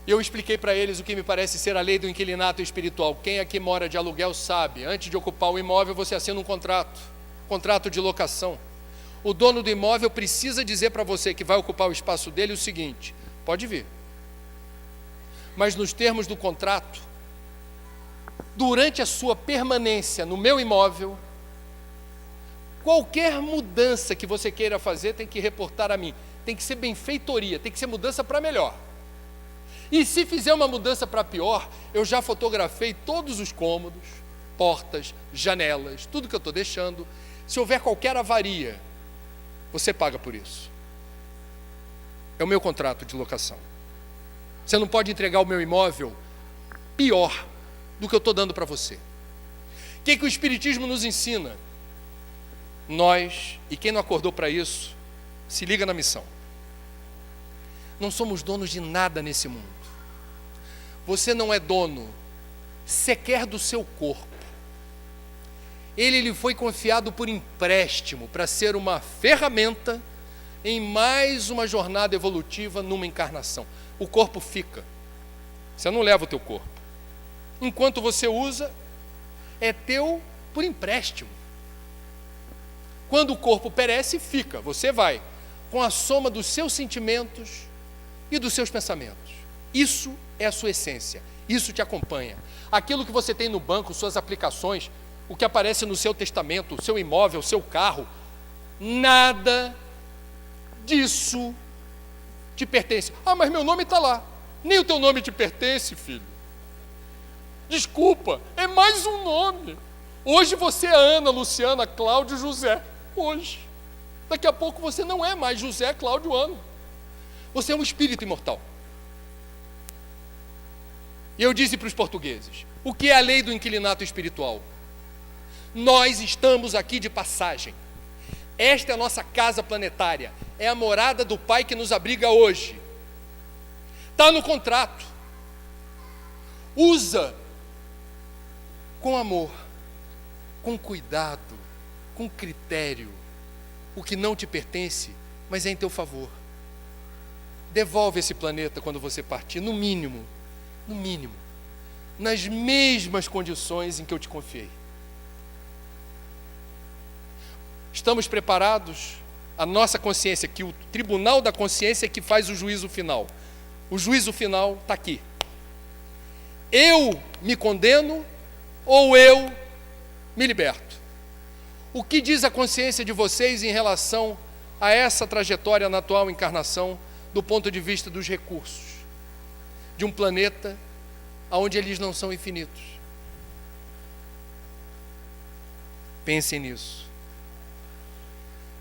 E eu expliquei para eles o que me parece ser a lei do inquilinato espiritual. Quem aqui mora de aluguel sabe, antes de ocupar o imóvel, você assina um contrato de locação. O dono do imóvel precisa dizer para você que vai ocupar o espaço dele o seguinte: pode vir. Mas nos termos do contrato, durante a sua permanência no meu imóvel, qualquer mudança que você queira fazer tem que reportar a mim. Tem que ser benfeitoria, tem que ser mudança para melhor. E se fizer uma mudança para pior, eu já fotografei todos os cômodos, portas, janelas, tudo que eu estou deixando. Se houver qualquer avaria, você paga por isso. É o meu contrato de locação. Você não pode entregar o meu imóvel pior do que eu estou dando para você. O que o Espiritismo nos ensina? Nós, e quem não acordou para isso, se liga na missão. Não somos donos de nada nesse mundo. Você não é dono sequer do seu corpo. Ele lhe foi confiado por empréstimo para ser uma ferramenta em mais uma jornada evolutiva numa encarnação. O corpo fica. Você não leva o teu corpo. Enquanto você usa, é teu por empréstimo. Quando o corpo perece, fica. Você vai com a soma dos seus sentimentos e dos seus pensamentos. Isso é a sua essência. Isso te acompanha. Aquilo que você tem no banco, suas aplicações, o que aparece no seu testamento, o seu imóvel, o seu carro, nada disso te pertence. Ah, mas meu nome está lá. Nem o teu nome te pertence, filho. Desculpa, é mais um nome. Hoje você é Ana, Luciana, Cláudio, José. Hoje. Daqui a pouco você não é mais José, Cláudio, Ana. Você é um espírito imortal. E eu disse para os portugueses: o que é a lei do inquilinato espiritual? Nós estamos aqui de passagem. Esta é a nossa casa planetária. É a morada do Pai que nos abriga hoje. Está no contrato. Usa com amor, com cuidado, com critério, o que não te pertence, mas é em teu favor. Devolve esse planeta quando você partir, no mínimo, nas mesmas condições em que eu te confiei. Estamos preparados? A nossa consciência, que o tribunal da consciência é que faz o juízo final. O juízo final está aqui. Eu me condeno ou eu me liberto? O que diz a consciência de vocês em relação a essa trajetória na atual encarnação, do ponto de vista dos recursos de um planeta onde eles não são infinitos? Pensem nisso.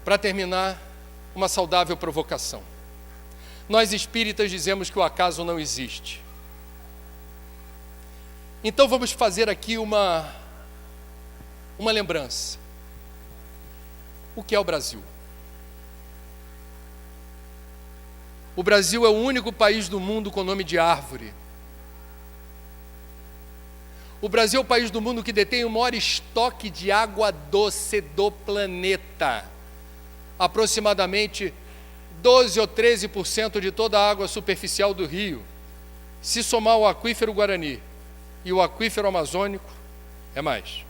Para terminar, uma saudável provocação. Nós espíritas dizemos que o acaso não existe. Então vamos fazer aqui uma lembrança. O que é o Brasil? O Brasil é o único país do mundo com nome de árvore. O Brasil é o país do mundo que detém o maior estoque de água doce do planeta. Aproximadamente 12 ou 13% de toda a água superficial do rio. Se somar o aquífero Guarani e o aquífero amazônico, é mais.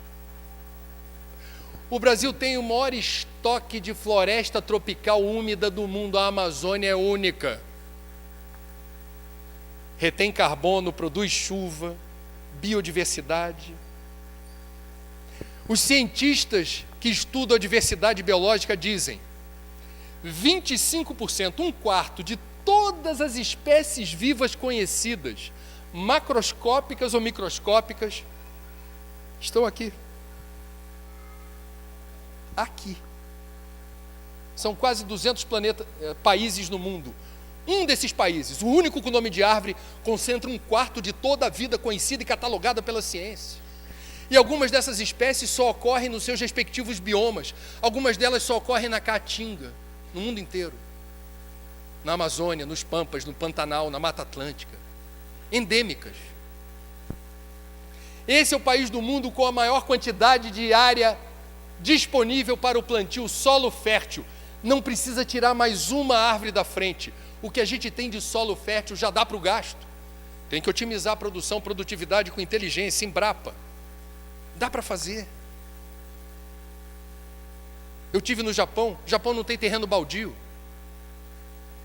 O Brasil tem o maior estoque de floresta tropical úmida do mundo. A Amazônia é única. Retém carbono, produz chuva, biodiversidade. Os cientistas que estudam a diversidade biológica dizem 25%, um quarto de todas as espécies vivas conhecidas, macroscópicas ou microscópicas, estão aqui. Aqui. São quase 200 países no mundo. Um desses países, o único com nome de árvore, concentra um quarto de toda a vida conhecida e catalogada pela ciência. E algumas dessas espécies só ocorrem nos seus respectivos biomas. Algumas delas só ocorrem na Caatinga, no mundo inteiro. Na Amazônia, nos Pampas, no Pantanal, na Mata Atlântica. Endêmicas. Esse é o país do mundo com a maior quantidade de área disponível para o plantio, solo fértil. Não precisa tirar mais uma árvore da frente. O que a gente tem de solo fértil já dá para o gasto. Tem que otimizar a produção, produtividade com inteligência, Embrapa. Dá para fazer. Eu tive no Japão, o Japão não tem terreno baldio.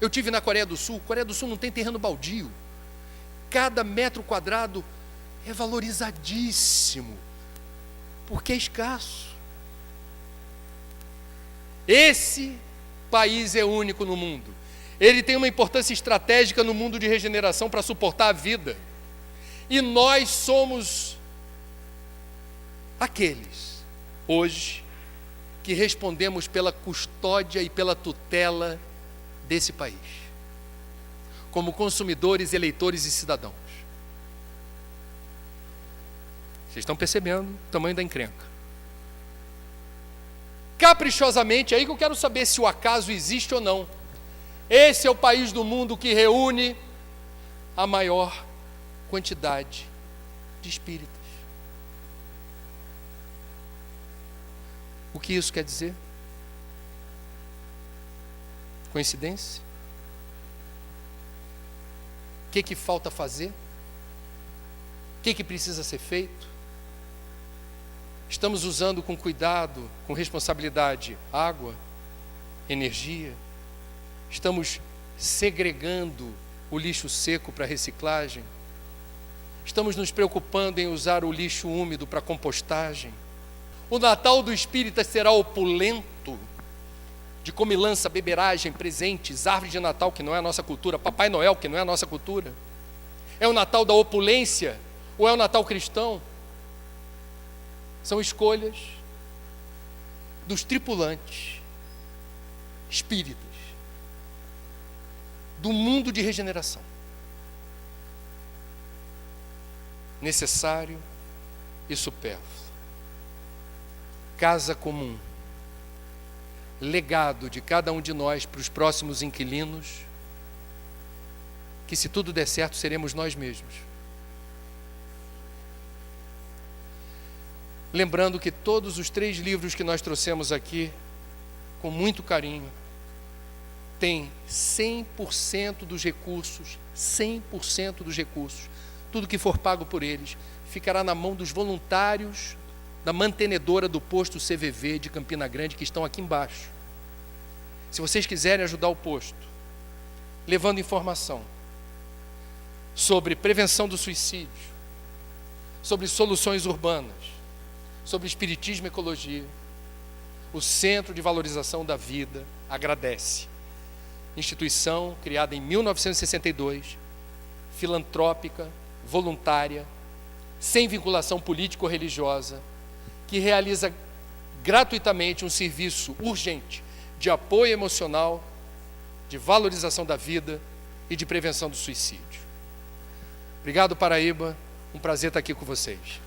Eu tive na Coreia do Sul não tem terreno baldio. Cada metro quadrado é valorizadíssimo, porque é escasso. Esse país é único no mundo. Ele tem uma importância estratégica no mundo de regeneração para suportar a vida. E nós somos aqueles, hoje, que respondemos pela custódia e pela tutela desse país, como consumidores, eleitores e cidadãos. Vocês estão percebendo o tamanho da encrenca. Caprichosamente, é aí que eu quero saber se o acaso existe ou não. Esse é o país do mundo que reúne a maior quantidade de espíritas. O que isso quer dizer? Coincidência? O que falta fazer? O que precisa ser feito? Estamos usando com cuidado, com responsabilidade, água, energia? Estamos segregando o lixo seco para reciclagem? Estamos nos preocupando em usar o lixo úmido para compostagem? O Natal do Espírita será opulento, de comilança, beberagem, presentes, árvore de Natal, que não é a nossa cultura, Papai Noel, que não é a nossa cultura. É o Natal da opulência ou é o Natal cristão? São escolhas dos tripulantes espíritas do mundo de regeneração. Necessário e supérfluo. Casa comum. Legado de cada um de nós para os próximos inquilinos, que se tudo der certo seremos nós mesmos. Lembrando que todos os 3 livros que nós trouxemos aqui, com muito carinho, têm 100% dos recursos, 100% dos recursos, tudo que for pago por eles, ficará na mão dos voluntários da mantenedora do posto CVV de Campina Grande, que estão aqui embaixo. Se vocês quiserem ajudar o posto, levando informação sobre prevenção do suicídio, sobre soluções urbanas, sobre espiritismo e ecologia, o Centro de Valorização da Vida agradece. Instituição criada em 1962, filantrópica, voluntária, sem vinculação política ou religiosa, que realiza gratuitamente um serviço urgente de apoio emocional, de valorização da vida e de prevenção do suicídio. Obrigado, Paraíba. Um prazer estar aqui com vocês.